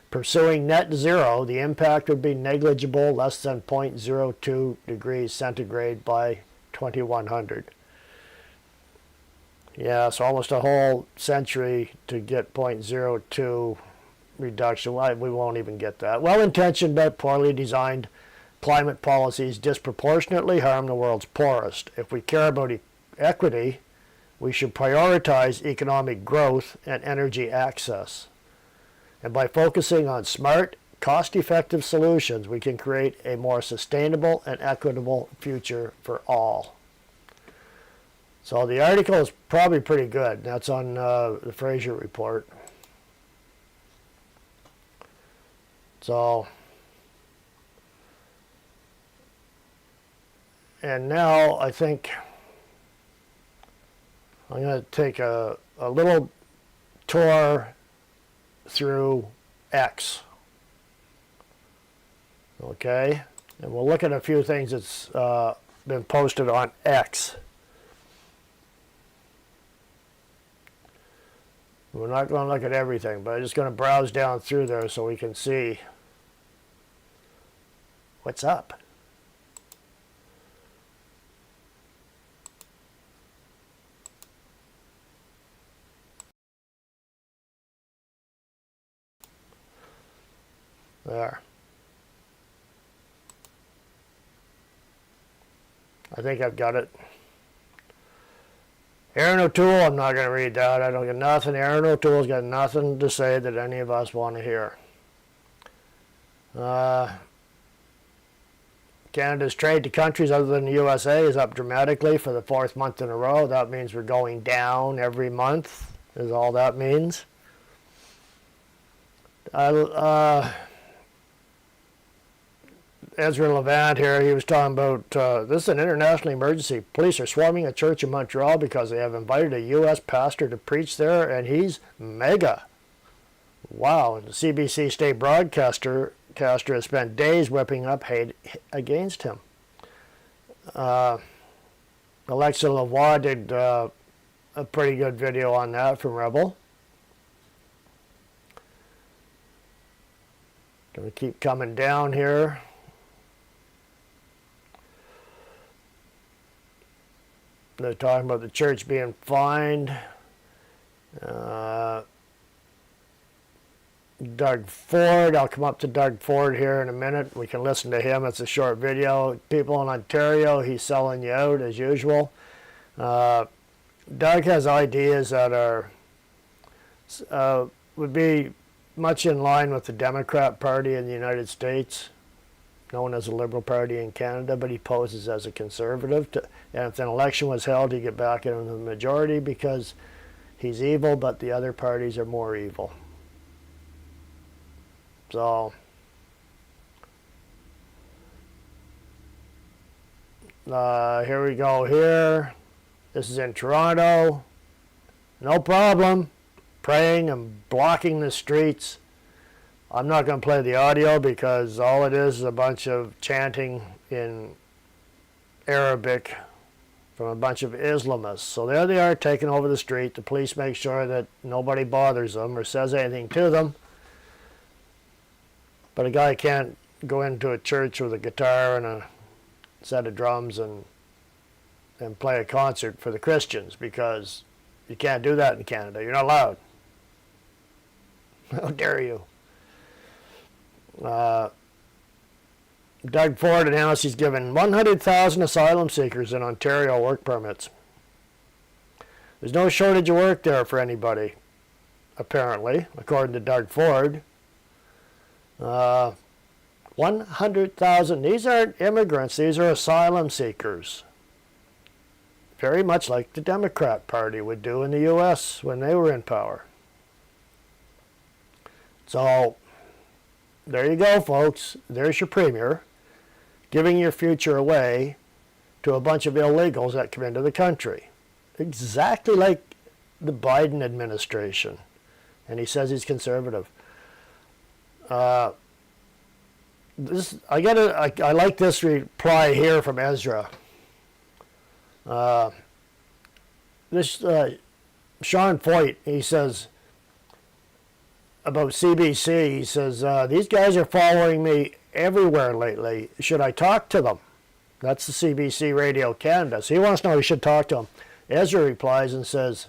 pursuing net zero, the impact would be negligible, less than 0.02 degrees centigrade by 2100. Yeah, so almost a whole century to get 0.02 reduction. We won't even get that. Well-intentioned but poorly designed climate policies disproportionately harm the world's poorest. If we care about equity, we should prioritize economic growth and energy access. And by focusing on smart, cost-effective solutions, we can create a more sustainable and equitable future for all. So the article is probably pretty good. That's on the Fraser report. So, and now I think I'm going to take a little tour through X. Okay? And we'll look at a few things that's been posted on X. We're not going to look at everything, but I'm just going to browse down through there so we can see what's up. There. I think I've got it. Aaron O'Toole, I'm not going to read that. I don't get nothing. Aaron O'Toole's got nothing to say that any of us want to hear. Canada's trade to countries other than the USA is up dramatically for the 4th month in a row. That means we're going down every month, is all that means. Ezra Levant here, he was talking about, this is an international emergency. Police are swarming a church in Montreal because they have invited a U.S. pastor to preach there, and he's mega. Wow, and the CBC state broadcaster has spent days whipping up hate against him. Alexa Lavoie did a pretty good video on that from Rebel. Gonna keep coming down here. They're talking about the church being fined. Doug Ford, I'll come up to Doug Ford here in a minute. We can listen to him. It's a short video. People in Ontario, he's selling you out as usual. Doug has ideas that are would be much in line with the Democrat Party in the United States, known as the Liberal Party in Canada, but he poses as a conservative. And if an election was held, he'd get back into the majority because he's evil, but the other parties are more evil. So, here we go here. This is in Toronto. No problem. Praying and blocking the streets. I'm not going to play the audio because all it is a bunch of chanting in Arabic from a bunch of Islamists. So there they are taking over the street. The police make sure that nobody bothers them or says anything to them. But a guy can't go into a church with a guitar and a set of drums and play a concert for the Christians because you can't do that in Canada. You're not allowed. How dare you? Doug Ford announced he's given 100,000 asylum seekers in Ontario work permits. There's no shortage of work there for anybody, apparently, according to Doug Ford. 100,000. These aren't immigrants. These are asylum seekers. Very much like the Democrat Party would do in the U.S. when they were in power. So, there you go, folks. There's your premier giving your future away to a bunch of illegals that come into the country. Exactly like the Biden administration. And he says he's conservative. I like this reply here from Ezra. Sean Foyt, he says about CBC, he says, these guys are following me everywhere lately. Should I talk to them? That's the CBC Radio Canada. So he wants to know he should talk to them. Ezra replies and says,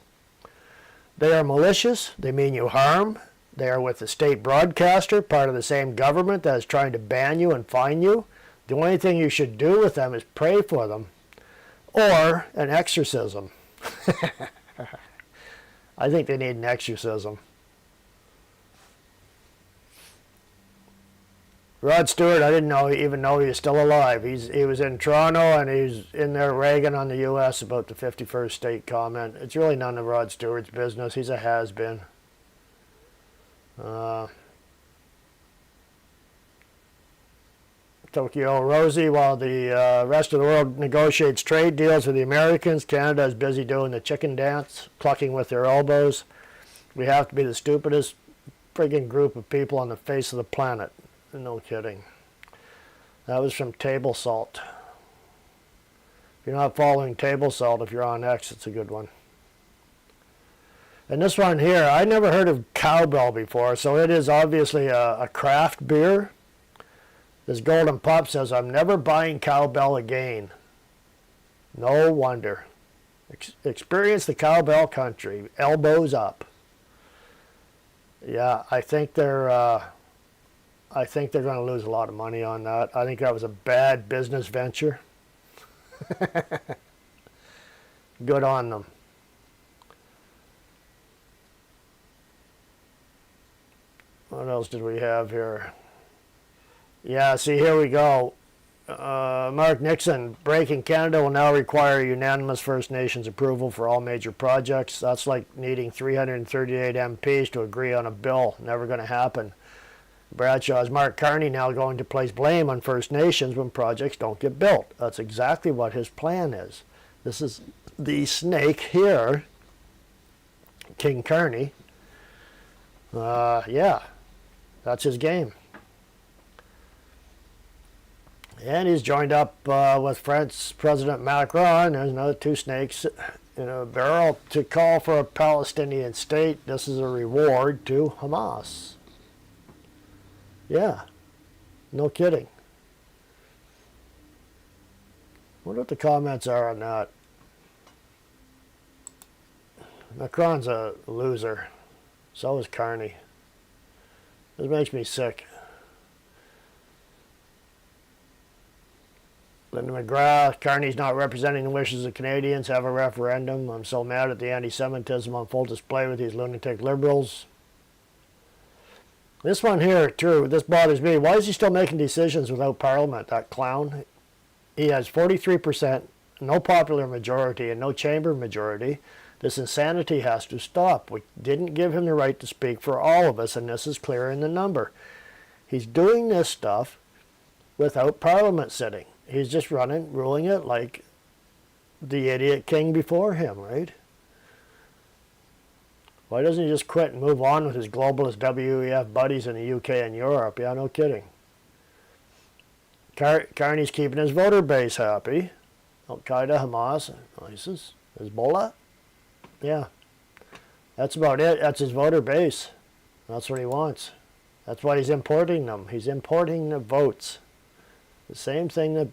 they are malicious. They mean you harm. They are with the state broadcaster, part of the same government that is trying to ban you and fine you. The only thing you should do with them is pray for them or an exorcism. I think they need an exorcism. Rod Stewart, I didn't even know he was still alive. He was in Toronto and he's in there ragging on the U.S. about the 51st state comment. It's really none of Rod Stewart's business. He's a has-been. Tokyo Rosie, while the rest of the world negotiates trade deals with the Americans, Canada is busy doing the chicken dance, clucking with their elbows. We have to be the stupidest friggin' group of people on the face of the planet. No kidding. That was from Table Salt. If you're not following Table Salt, if you're on X, it's a good one. And this one here, I never heard of Cowbell before, so it is obviously a craft beer. This Golden Pup says, I'm never buying Cowbell again. No wonder. Experience the Cowbell country. Elbows up. Yeah, I think they're going to lose a lot of money on that. I think that was a bad business venture. Good on them. What else did we have here? Yeah, see, here we go. Mark Nixon, breaking Canada will now require unanimous First Nations approval for all major projects. That's like needing 338 MPs to agree on a bill. Never going to happen. Bradshaw's Mark Carney now going to place blame on First Nations when projects don't get built. That's exactly what his plan is. This is the snake here, King Carney. Yeah, that's his game. And he's joined up with French President Macron. There's another two snakes in a barrel to call for a Palestinian state. This is a reward to Hamas. Yeah, no kidding. Wonder what the comments are on that. Macron's a loser. So is Carney. This makes me sick. Linda McGrath, Carney's not representing the wishes of Canadians. Have a referendum. I'm so mad at the anti-Semitism on full display with these lunatic liberals. This one here, too, this bothers me. Why is he still making decisions without Parliament, that clown? He has 43%, no popular majority, and no chamber majority. This insanity has to stop. We didn't give him the right to speak for all of us, and this is clear in the number. He's doing this stuff without Parliament sitting. He's just ruling it like the idiot king before him, right? Why doesn't he just quit and move on with his globalist WEF buddies in the UK and Europe? Yeah, no kidding. Carney's keeping his voter base happy. Al-Qaeda, Hamas, ISIS, Hezbollah. Yeah, that's about it. That's his voter base. That's what he wants. That's why he's importing them. He's importing the votes. The same thing that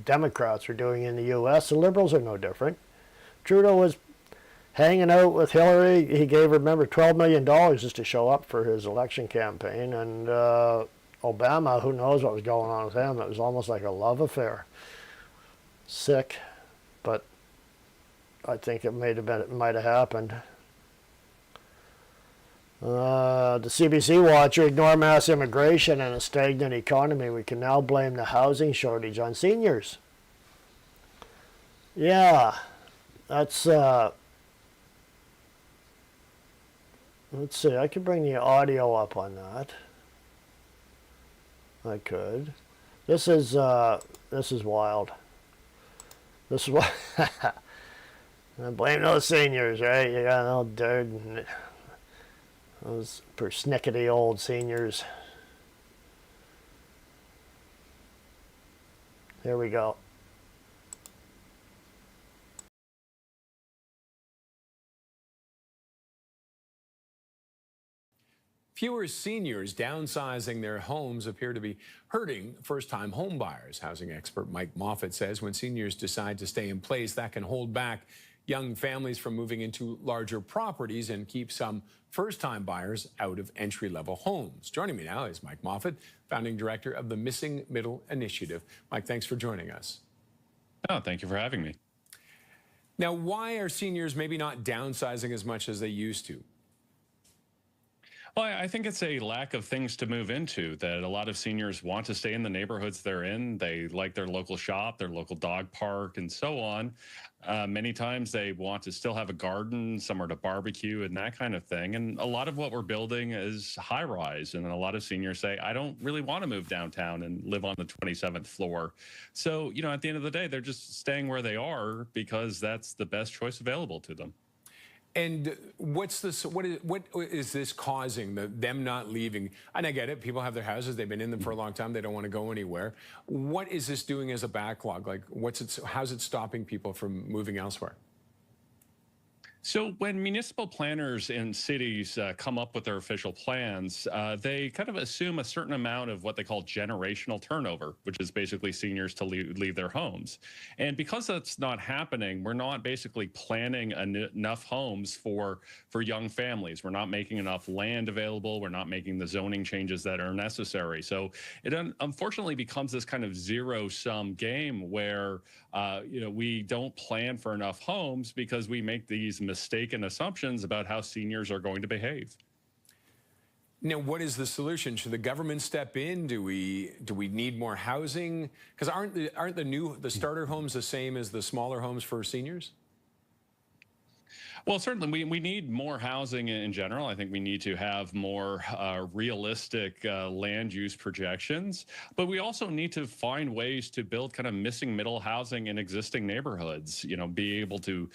Democrats are doing in the U.S. The liberals are no different. Trudeau was hanging out with Hillary. He gave her, remember, $12 million just to show up for his election campaign. And Obama, who knows what was going on with him? It was almost like a love affair. Sick, but I think it might have happened. The CBC watcher, ignore mass immigration and a stagnant economy. We can now blame the housing shortage on seniors. Yeah, that's, let's see, I could bring the audio up on that. I could. This is wild. This is what, I blame those seniors, right? You got no dirt and those persnickety old seniors. Here we go. Fewer seniors downsizing their homes appear to be hurting first-time home buyers. Housing expert Mike Moffat says when seniors decide to stay in place, that can hold back young families from moving into larger properties and keep some first-time buyers out of entry-level homes. Joining me now is Mike Moffat, founding director of the Missing Middle Initiative. Mike, thanks for joining us. Oh, thank you for having me. Now, why are seniors maybe not downsizing as much as they used to? Well, I think it's a lack of things to move into, that a lot of seniors want to stay in the neighborhoods they're in. They like their local shop, their local dog park, and so on. Many times they want to still have a garden, somewhere to barbecue, and that kind of thing. And a lot of what we're building is high rise. And a lot of seniors say, I don't really want to move downtown and live on the 27th floor. So, you know, at the end of the day, they're just staying where they are because that's the best choice available to them. And what is this causing, them not leaving? And I get it, people have their houses, they've been in them for a long time, they don't want to go anywhere. What is this doing as a backlog? Like, how's it stopping people from moving elsewhere? So when municipal planners in cities come up with their official plans, they kind of assume a certain amount of what they call generational turnover, which is basically seniors to leave their homes. And because that's not happening, we're not basically planning enough homes for young families. We're not making enough land available. We're not making the zoning changes that are necessary. So it unfortunately becomes this kind of zero-sum game where we don't plan for enough homes because we make these mistaken assumptions about how seniors are going to behave. Now, what is the solution? Should the government step in? Do we need more housing? Because aren't the starter homes the same as the smaller homes for seniors? Well, certainly we need more housing in general. I think we need to have more realistic land use projections, but we also need to find ways to build kind of missing middle housing in existing neighborhoods. Be able to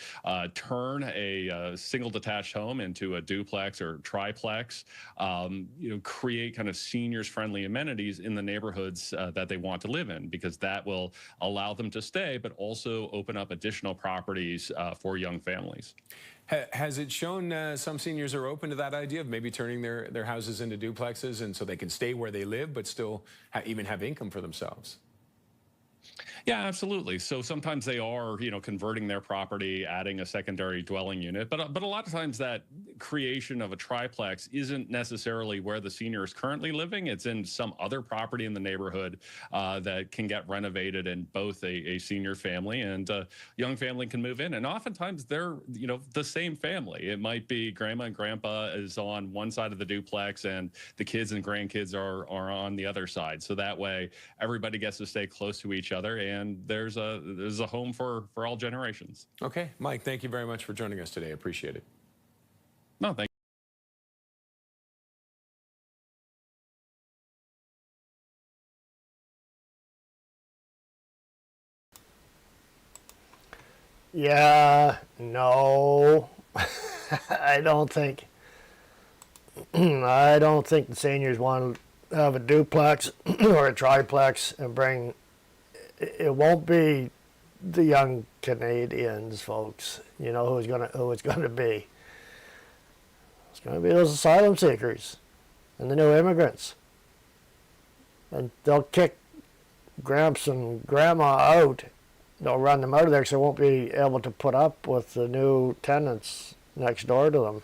turn a single detached home into a duplex or triplex. Create kind of seniors friendly amenities in the neighborhoods that they want to live in, because that will allow them to stay, but also open up additional properties for young families. Has it shown some seniors are open to that idea of maybe turning their houses into duplexes, and so they can stay where they live but still even have income for themselves? Yeah, absolutely. So sometimes they are, converting their property, adding a secondary dwelling unit, but a lot of times that creation of a triplex isn't necessarily where the senior is currently living. It's in some other property in the neighborhood that can get renovated, and both a senior family and a young family can move in. And oftentimes they're, the same family. It might be grandma and grandpa is on one side of the duplex and the kids and grandkids are on the other side. So that way everybody gets to stay close to each other, and there's a home for all generations. Okay, Mike, thank you very much for joining us today. Appreciate it. No, thank Yeah, no, I don't think. I don't think the seniors want to have a duplex or a triplex and bring. It won't be the young Canadians, folks. You know who it's gonna be. It's gonna be those asylum seekers and the new immigrants, and they'll kick Gramps and Grandma out. They'll run them out of there because they won't be able to put up with the new tenants next door to them.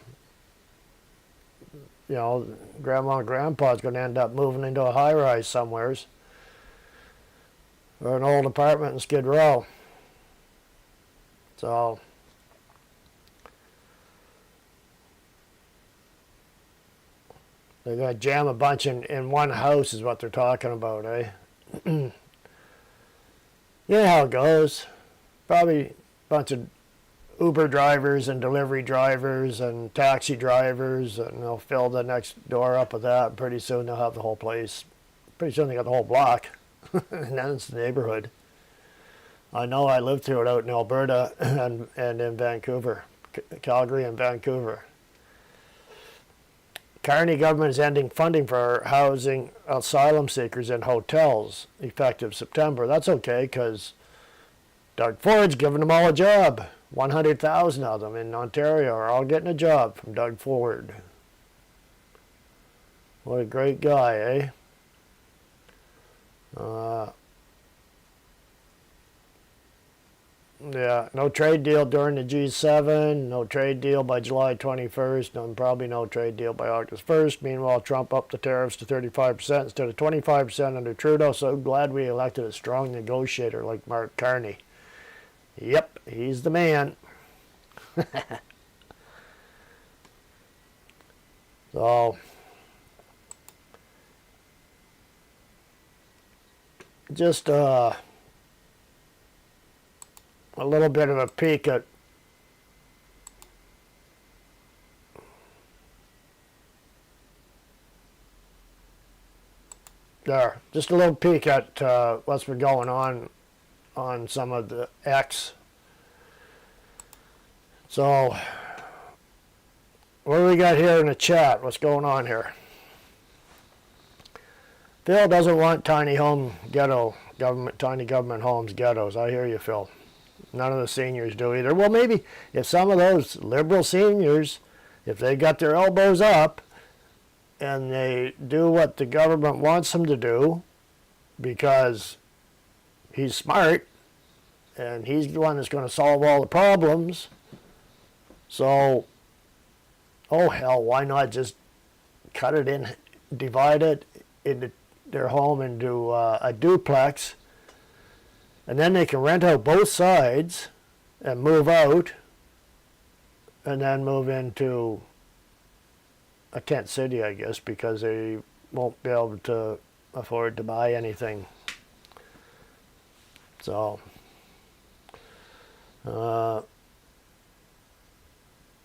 Grandma and Grandpa's going to end up moving into a high-rise somewheres or an old apartment in Skid Row. So they're going to jam a bunch in one house is what they're talking about, eh? Yeah, how it goes. Probably a bunch of Uber drivers and delivery drivers and taxi drivers, and they'll fill the next door up with that. And pretty soon they'll have the whole place. Pretty soon they got the whole block, and then it's the neighborhood. I know I lived through it out in Alberta and in Vancouver, Calgary and Vancouver. Carney government is ending funding for housing asylum seekers in hotels effective September. That's okay because Doug Ford's giving them all a job. 100,000 of them in Ontario are all getting a job from Doug Ford. What a great guy, eh? Yeah, no trade deal during the G7, no trade deal by July 21st, and probably no trade deal by August 1st. Meanwhile, Trump upped the tariffs to 35% instead of 25% under Trudeau. So glad we elected a strong negotiator like Mark Carney. Yep, he's the man. So, just a little bit of a peek at there. Just a little peek at what's been going on some of the X. So, what do we got here in the chat? What's going on here? Phil doesn't want tiny government homes ghettos. I hear you, Phil. None of the seniors do either. Well, maybe if some of those liberal seniors, if they got their elbows up and they do what the government wants them to do because he's smart and he's the one that's going to solve all the problems. So, oh hell, why not just cut it in, divide it into their home into a duplex, and then they can rent out both sides and move out and then move into a tent city, I guess, because they won't be able to afford to buy anything. So,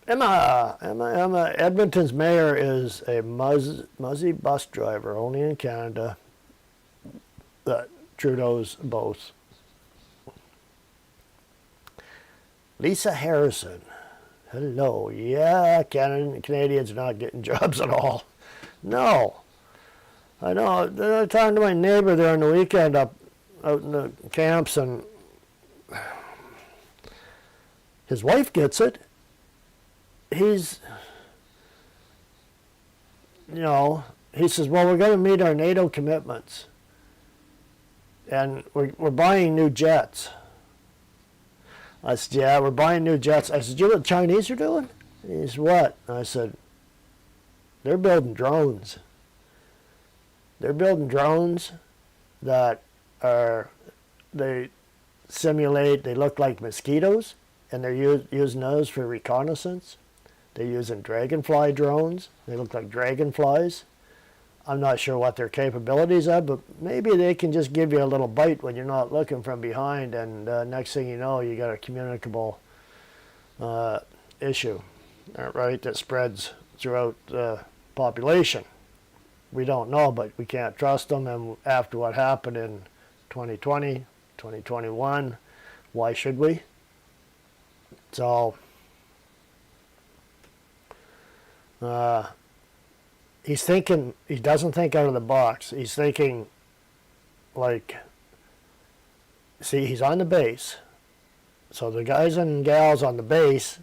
Emma, Edmonton's mayor is a muzzy bus driver, only in Canada, that Trudeau's both. Lisa Harrison, hello. Yeah, Canadians are not getting jobs at all. No. I know. I was talking to my neighbor there on the weekend out in the camps, and his wife gets it. He's, he says, well, we're going to meet our NATO commitments, and we're buying new jets. I said, yeah, we're buying new jets. I said, you know what the Chinese are doing? He said, what? I said, they're building drones. They're building drones that they simulate, they look like mosquitoes, and they're using those for reconnaissance. They're using dragonfly drones. They look like dragonflies. I'm not sure what their capabilities are, but maybe they can just give you a little bite when you're not looking from behind, and next thing you know, you got a communicable issue, right, that spreads throughout the population. We don't know, but we can't trust them, and after what happened in 2020, 2021, why should we? So, he's thinking, he doesn't think out of the box. He's thinking, like, see, he's on the base. So the guys and gals on the base,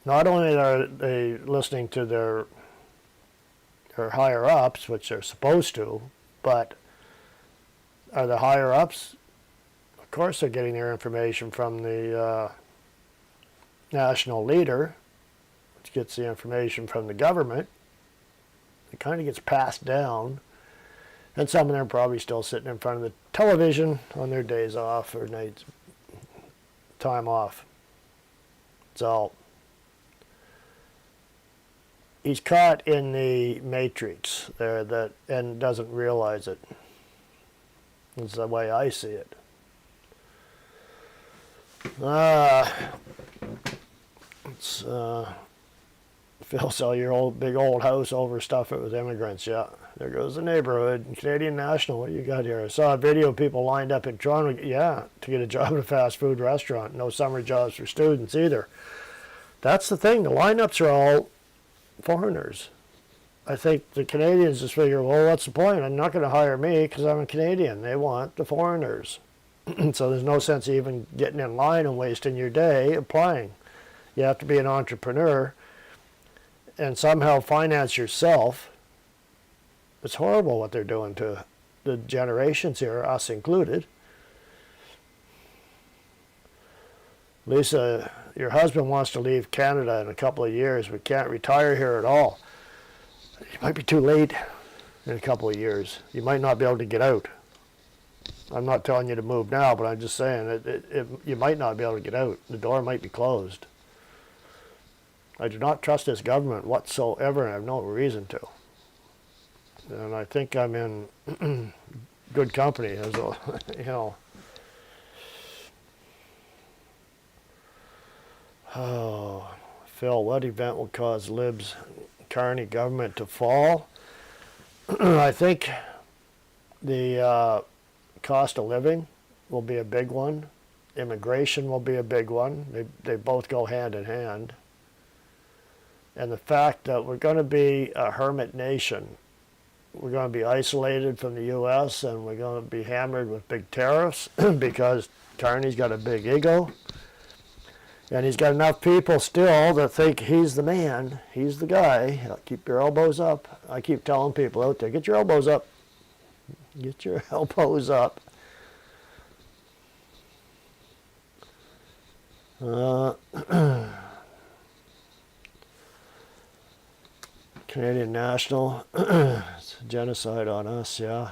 not only are they listening to their higher ups, which they're supposed to, but are the higher ups, of course they're getting their information from the national leader, which gets the information from the government. It kind of gets passed down, and some of them are probably still sitting in front of the television on their days off or nights, time off. So he's caught in the matrix there and doesn't realize it. That's the way I see it. It's Phil, sell your big old house, overstuff it with immigrants. Yeah, there goes the neighborhood. Canadian National, what do you got here? I saw a video of people lined up in Toronto, yeah, to get a job at a fast food restaurant. No summer jobs for students either. That's the thing. The lineups are all foreigners. I think the Canadians just figure, well, what's the point? I'm not going to hire me because I'm a Canadian. They want the foreigners. So there's no sense of even getting in line and wasting your day applying. You have to be an entrepreneur and somehow finance yourself. It's horrible what they're doing to the generations here, us included. Lisa, your husband wants to leave Canada in a couple of years. We can't retire here at all. It might be too late in a couple of years. You might not be able to get out. I'm not telling you to move now, but I'm just saying you might not be able to get out. The door might be closed. I do not trust this government whatsoever, and I have no reason to. And I think I'm in good company, as a, Oh, Phil, what event will cause Libs' Carney government to fall? I think the cost of living will be a big one. Immigration will be a big one. They both go hand in hand. And the fact that we're going to be a hermit nation. We're going to be isolated from the U.S. and we're going to be hammered with big tariffs because Carney's got a big ego. And he's got enough people still that think he's the man, he's the guy. Keep your elbows up. I keep telling people out there, get your elbows up. Get your elbows up. Canadian National, it's a genocide on us, yeah.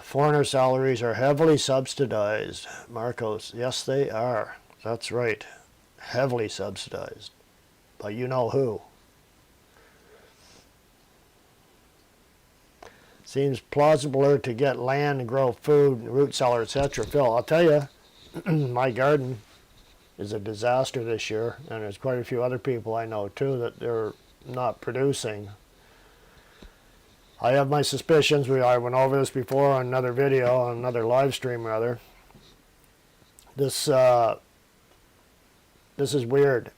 Foreigner salaries are heavily subsidized. Marcos, yes they are. That's right. Heavily subsidized. But you know who. Seems plausibler to get land and grow food, root cellar, etc. Phil, I'll tell you, my garden is a disaster this year, and there's quite a few other people I know too that they're not producing. I have my suspicions. I went over this before on another video, on another live stream rather. This is weird.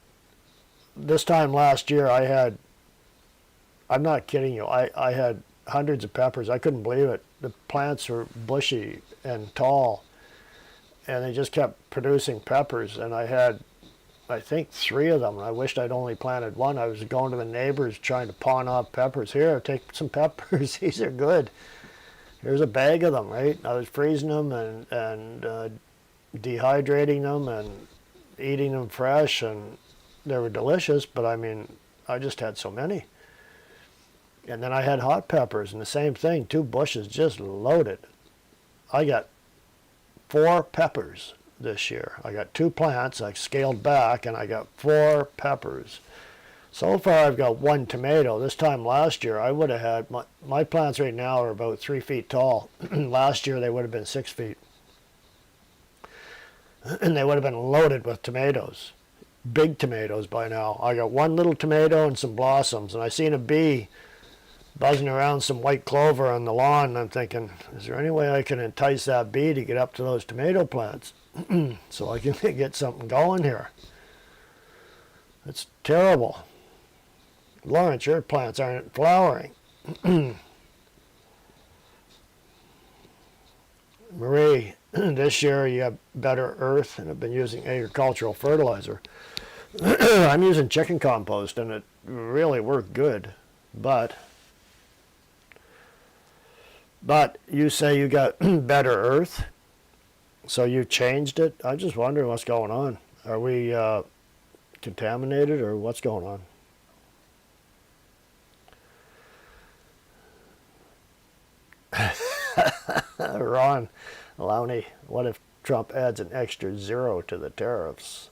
This time last year I had, I'm not kidding you, I had hundreds of peppers. I couldn't believe it. The plants were bushy and tall, and they just kept producing peppers, and I had, I think, 3 of them. I wished I'd only planted 1. I was going to the neighbors trying to pawn off peppers. Here, take some peppers. These are good. Here's a bag of them, right? I was freezing them and dehydrating them and eating them fresh, and they were delicious, but I mean, I just had so many. And then I had hot peppers, and the same thing, 2 bushes just loaded. I got 4 peppers this year. I got 2 plants, I scaled back, and I got 4 peppers. So far I've got 1 tomato. This time last year I would have had, my plants right now are about 3 feet tall. Last year they would have been 6 feet. And they would have been loaded with tomatoes. Big tomatoes by now. I got 1 little tomato and some blossoms, and I seen a bee buzzing around some white clover on the lawn, and I'm thinking, is there any way I can entice that bee to get up to those tomato plants so I can get something going here? It's terrible. Lawrence, your plants aren't flowering. Marie, this year you have better earth, and I've been using agricultural fertilizer. I'm using chicken compost, and it really worked good, but you say you got better earth, so you changed it. I just wonder what's going on. Are we contaminated, or what's going on? Ron Lowney, what if Trump adds an extra 0 to the tariffs?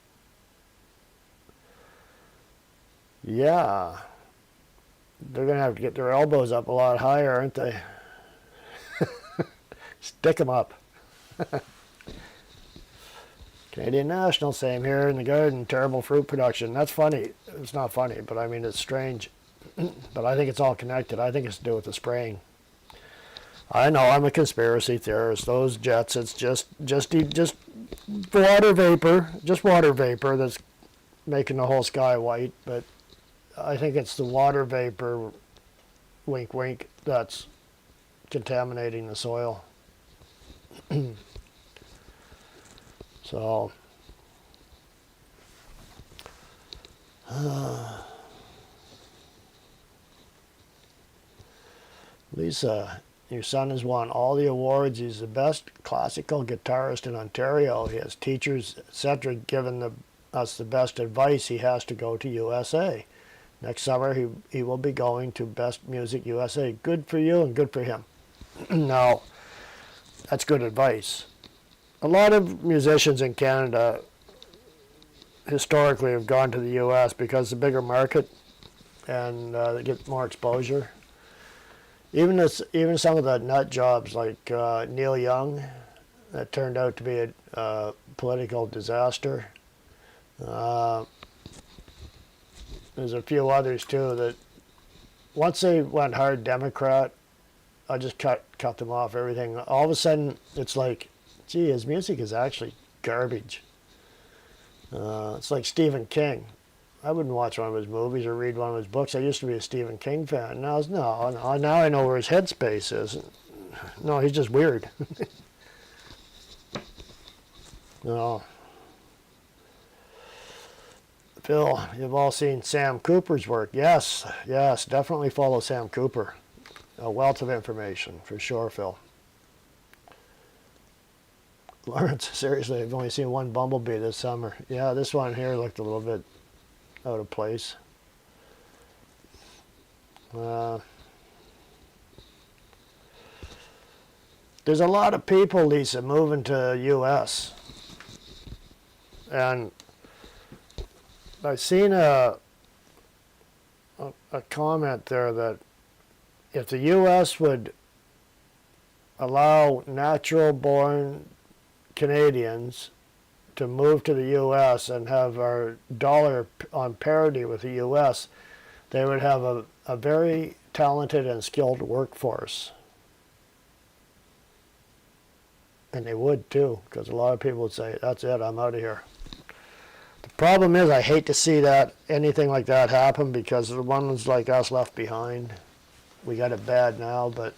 Yeah, they're going to have to get their elbows up a lot higher, aren't they? Stick them up. Canadian National, same here in the garden, terrible fruit production. That's funny. It's not funny, but I mean, it's strange. But I think it's all connected. I think it's to do with the spraying. I know I'm a conspiracy theorist. Those jets, it's just water vapor that's making the whole sky white. But I think it's the water vapor, wink wink, that's contaminating the soil. So Lisa, your son has won all the awards. He's the best classical guitarist in Ontario. He has teachers, etc., given us the best advice. He has to go to USA. Next summer, he will be going to Best Music USA. Good for you and good for him. Now, that's good advice. A lot of musicians in Canada historically have gone to the U.S. because it's a bigger market and they get more exposure. Even some of the nut jobs like Neil Young, that turned out to be a political disaster. There's a few others too that once they went hard Democrat, I just cut them off everything. All of a sudden, it's like, gee, his music is actually garbage. It's like Stephen King. I wouldn't watch one of his movies or read one of his books. I used to be a Stephen King fan. Now I know where his headspace is. no, he's just weird. No. Phil, you've all seen Sam Cooper's work. Yes, yes, definitely follow Sam Cooper. A wealth of information, for sure, Phil. Lawrence, seriously, I've only seen one bumblebee this summer. Yeah, this one here looked a little bit out of place. There's a lot of people, Lisa, moving to U.S. And I've seen a comment there that if the U.S. would allow natural-born Canadians to move to the U.S. and have our dollar on parity with the U.S., they would have a very talented and skilled workforce. And they would too, because a lot of people would say, that's it, I'm out of here. The problem is I hate to see that anything like that happen, because the ones like us left behind, we got it bad now, but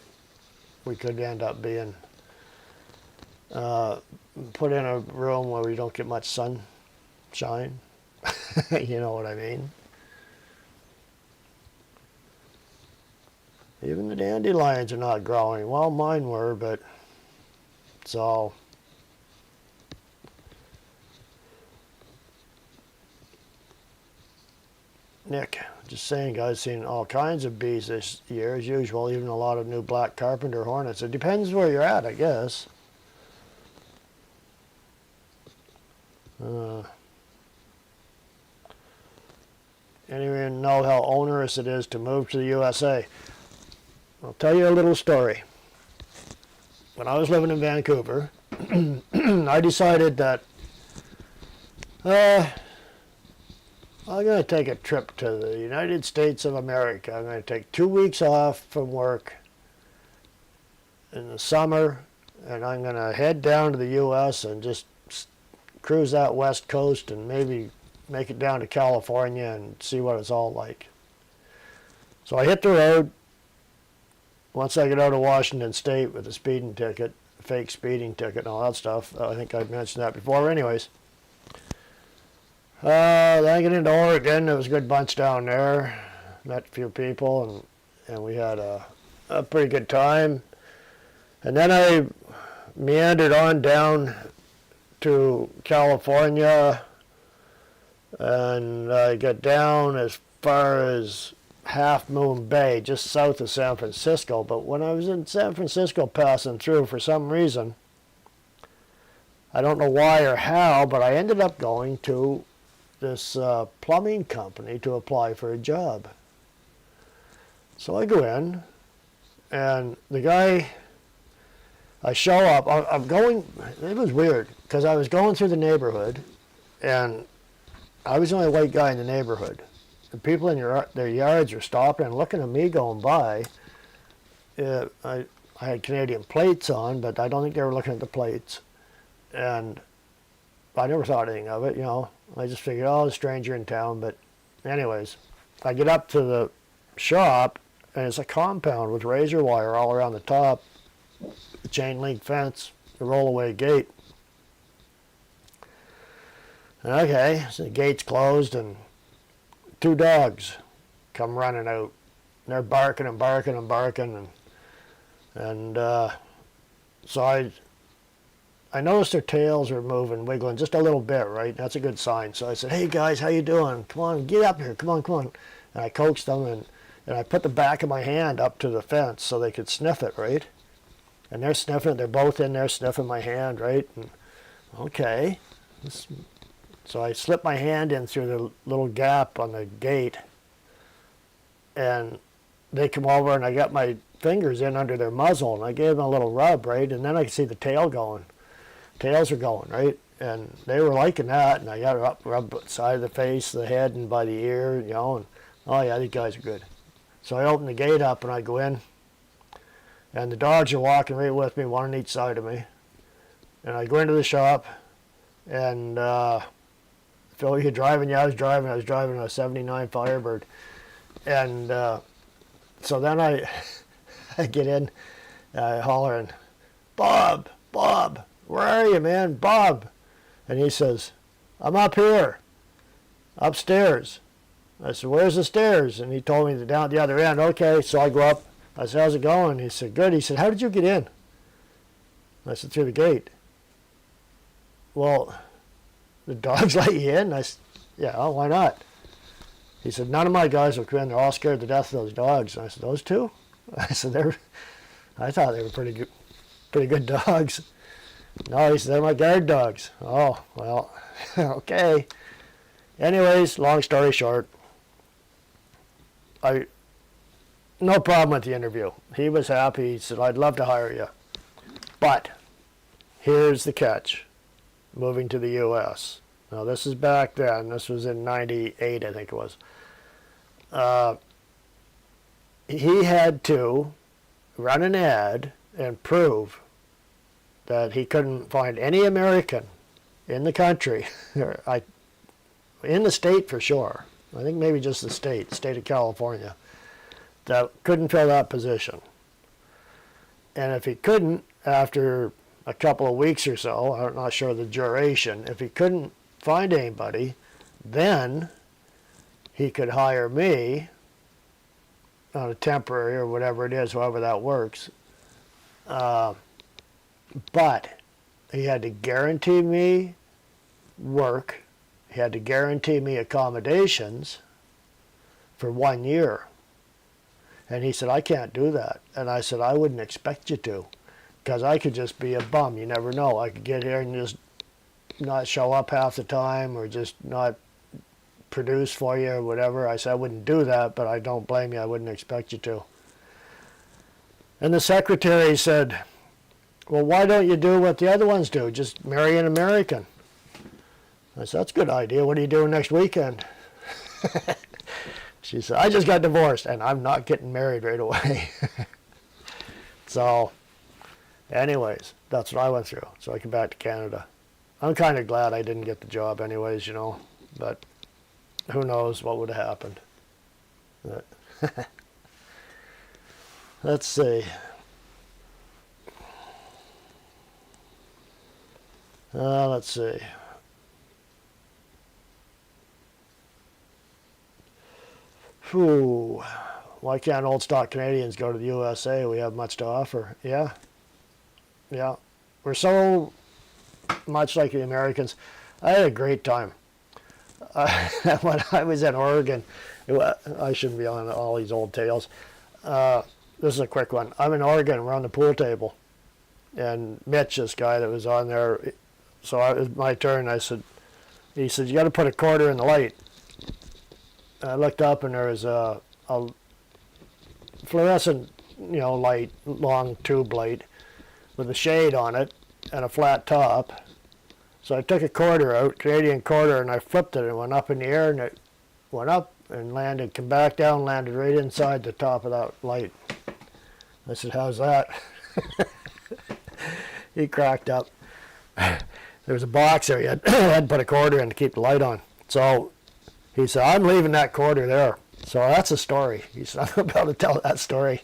we could end up being put in a room where we don't get much sunshine. You know what I mean? Even the dandelions are not growing. Well, mine were, but so. Nick, just saying, guys, seen all kinds of bees this year, as usual, even a lot of new black carpenter hornets. It depends where you're at, I guess. Anyone know how onerous it is to move to the USA? I'll tell you a little story. When I was living in Vancouver, I decided that I'm going to take a trip to the United States of America. I'm going to take 2 weeks off from work in the summer, and I'm going to head down to the U.S. and just cruise that west coast and maybe make it down to California and see what it's all like. So I hit the road. Once I get out of Washington State with a speeding ticket, fake speeding ticket and all that stuff, I think I've mentioned that before. Anyways, then I get into Oregon. There was a good bunch down there. Met a few people, and we had a pretty good time. And then I meandered on down to California, and I got down as far as Half Moon Bay, just south of San Francisco. But when I was in San Francisco passing through, for some reason, I don't know why or how, but I ended up going to this plumbing company to apply for a job. So I go in, and the guy, I show up, I'm going, it was weird, because I was going through the neighborhood, and I was the only white guy in the neighborhood. The people in their yards are stopping and looking at me going by. I had Canadian plates on, but I don't think they were looking at the plates. And I never thought anything of it, you know. I just figured, oh, a stranger in town. But anyways, I get up to the shop, and it's a compound with razor wire all around the top, a chain link fence, a roll-away gate. Okay, so the gate's closed, and 2 dogs come running out. And they're barking and barking and barking, and so I noticed their tails were moving, wiggling just a little bit, right? That's a good sign. So I said, hey guys, how you doing? Come on, get up here, come on, come on. And I coaxed them, and I put the back of my hand up to the fence so they could sniff it, right? And they're sniffing it, they're both in there sniffing my hand, right? And, okay. So I slipped my hand in through the little gap on the gate, and they come over, and I got my fingers in under their muzzle, and I gave them a little rub, right? And then I could see the tail going. Tails are going, right? And they were liking that, and I got it rub the side of the face, the head, and by the ear, you know, and oh yeah, these guys are good. So I open the gate up, and I go in, and the dogs are walking right with me, one on each side of me. And I go into the shop, and Phil, you driving? Yeah, I was driving a 79 Firebird. And so then I get in, hollering, Bob, Bob, where are you, man? Bob. And he says, I'm up here, upstairs. I said, where's the stairs? And he told me down at the other end. Okay, so I go up. I said, how's it going? He said, good. He said, how did you get in? I said, through the gate. Well, the dogs let you in? I said, yeah, why not? He said, none of my guys will come in. They're all scared to death of those dogs. And I said, those two? I said, I thought they were pretty good dogs. No, he said, they're my guard dogs. Oh, well, okay. Anyways, long story short, no problem with the interview. He was happy. He said, I'd love to hire you. But here's the catch, moving to the U.S. Now, this is back then. This was in 98, I think it was. He had to run an ad and prove that he couldn't find any American in the country, in the state for sure, I think maybe just the state of California, that couldn't fill that position. And if he couldn't, after a couple of weeks or so, I'm not sure the duration, if he couldn't find anybody, then he could hire me on a temporary or whatever it is, however that works. But he had to guarantee me work. He had to guarantee me accommodations for 1 year. And he said, I can't do that. And I said, I wouldn't expect you to, because I could just be a bum. You never know. I could get here and just not show up half the time or just not produce for you or whatever. I said, I wouldn't do that, but I don't blame you. I wouldn't expect you to. And the secretary said, well, why don't you do what the other ones do? Just marry an American. I said, that's a good idea. What are you doing next weekend? She said, I just got divorced, and I'm not getting married right away. So, anyways, that's what I went through. So I came back to Canada. I'm kind of glad I didn't get the job anyways, you know, but who knows what would have happened. But let's see. Let's see. Whew. Why can't old stock Canadians go to the USA? We have much to offer. Yeah. Yeah. We're so much like the Americans. I had a great time. When I was in Oregon, I shouldn't be on all these old tales. This is a quick one. I'm in Oregon. We're on the pool table. And Mitch, this guy that was on there, so it was my turn. He said, you got to put a quarter in the light. I looked up and there was a fluorescent, light, long tube light with a shade on it and a flat top. So I took a quarter out, Canadian quarter, and I flipped it and it went up in the air, and it went up and landed, came back down, landed right inside the top of that light. I said, how's that? He cracked up. There was a box there. You had to put a quarter in to keep the light on. So he said, I'm leaving that quarter there. So that's a story. He said, I'm about to tell that story.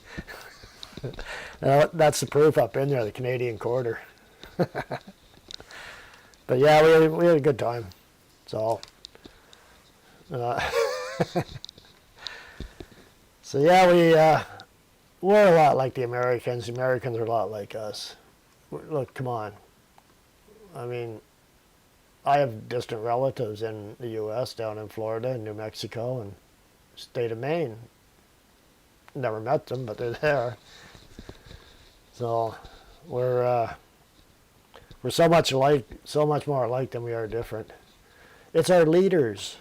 That's the proof up in there, the Canadian quarter. But yeah, we had a good time. So, so yeah, we're a lot like the Americans. The Americans are a lot like us. Look, come on. I mean, I have distant relatives in the U.S., down in Florida and New Mexico and state of Maine. Never met them, but they're there. So we're so much alike, so much more alike than we are different. It's our leaders.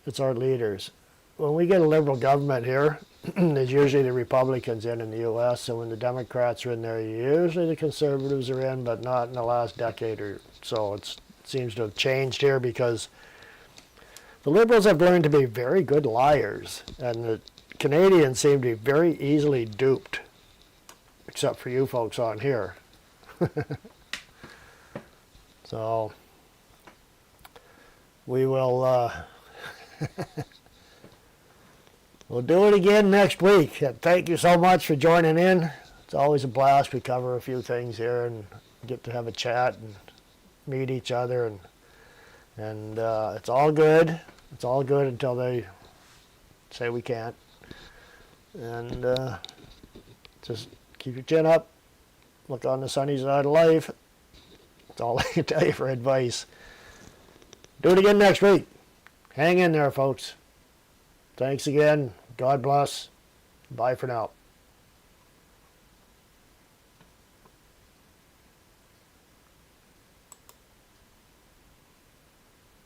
It's our leaders. When we get a liberal government here, there's usually the Republicans in the U.S., and when the Democrats are in there, usually the conservatives are in, but not in the last decade or so. It seems to have changed here because the Liberals have learned to be very good liars, and the Canadians seem to be very easily duped, except for you folks on here. So we will we'll do it again next week. And thank you so much for joining in. It's always a blast. We cover a few things here and get to have a chat and meet each other, and it's all good. It's all good until they say we can't. And just keep your chin up. Look on the sunny side of life. That's all I can tell you for advice. Do it again next week. Hang in there, folks. Thanks again. God bless. Bye for now.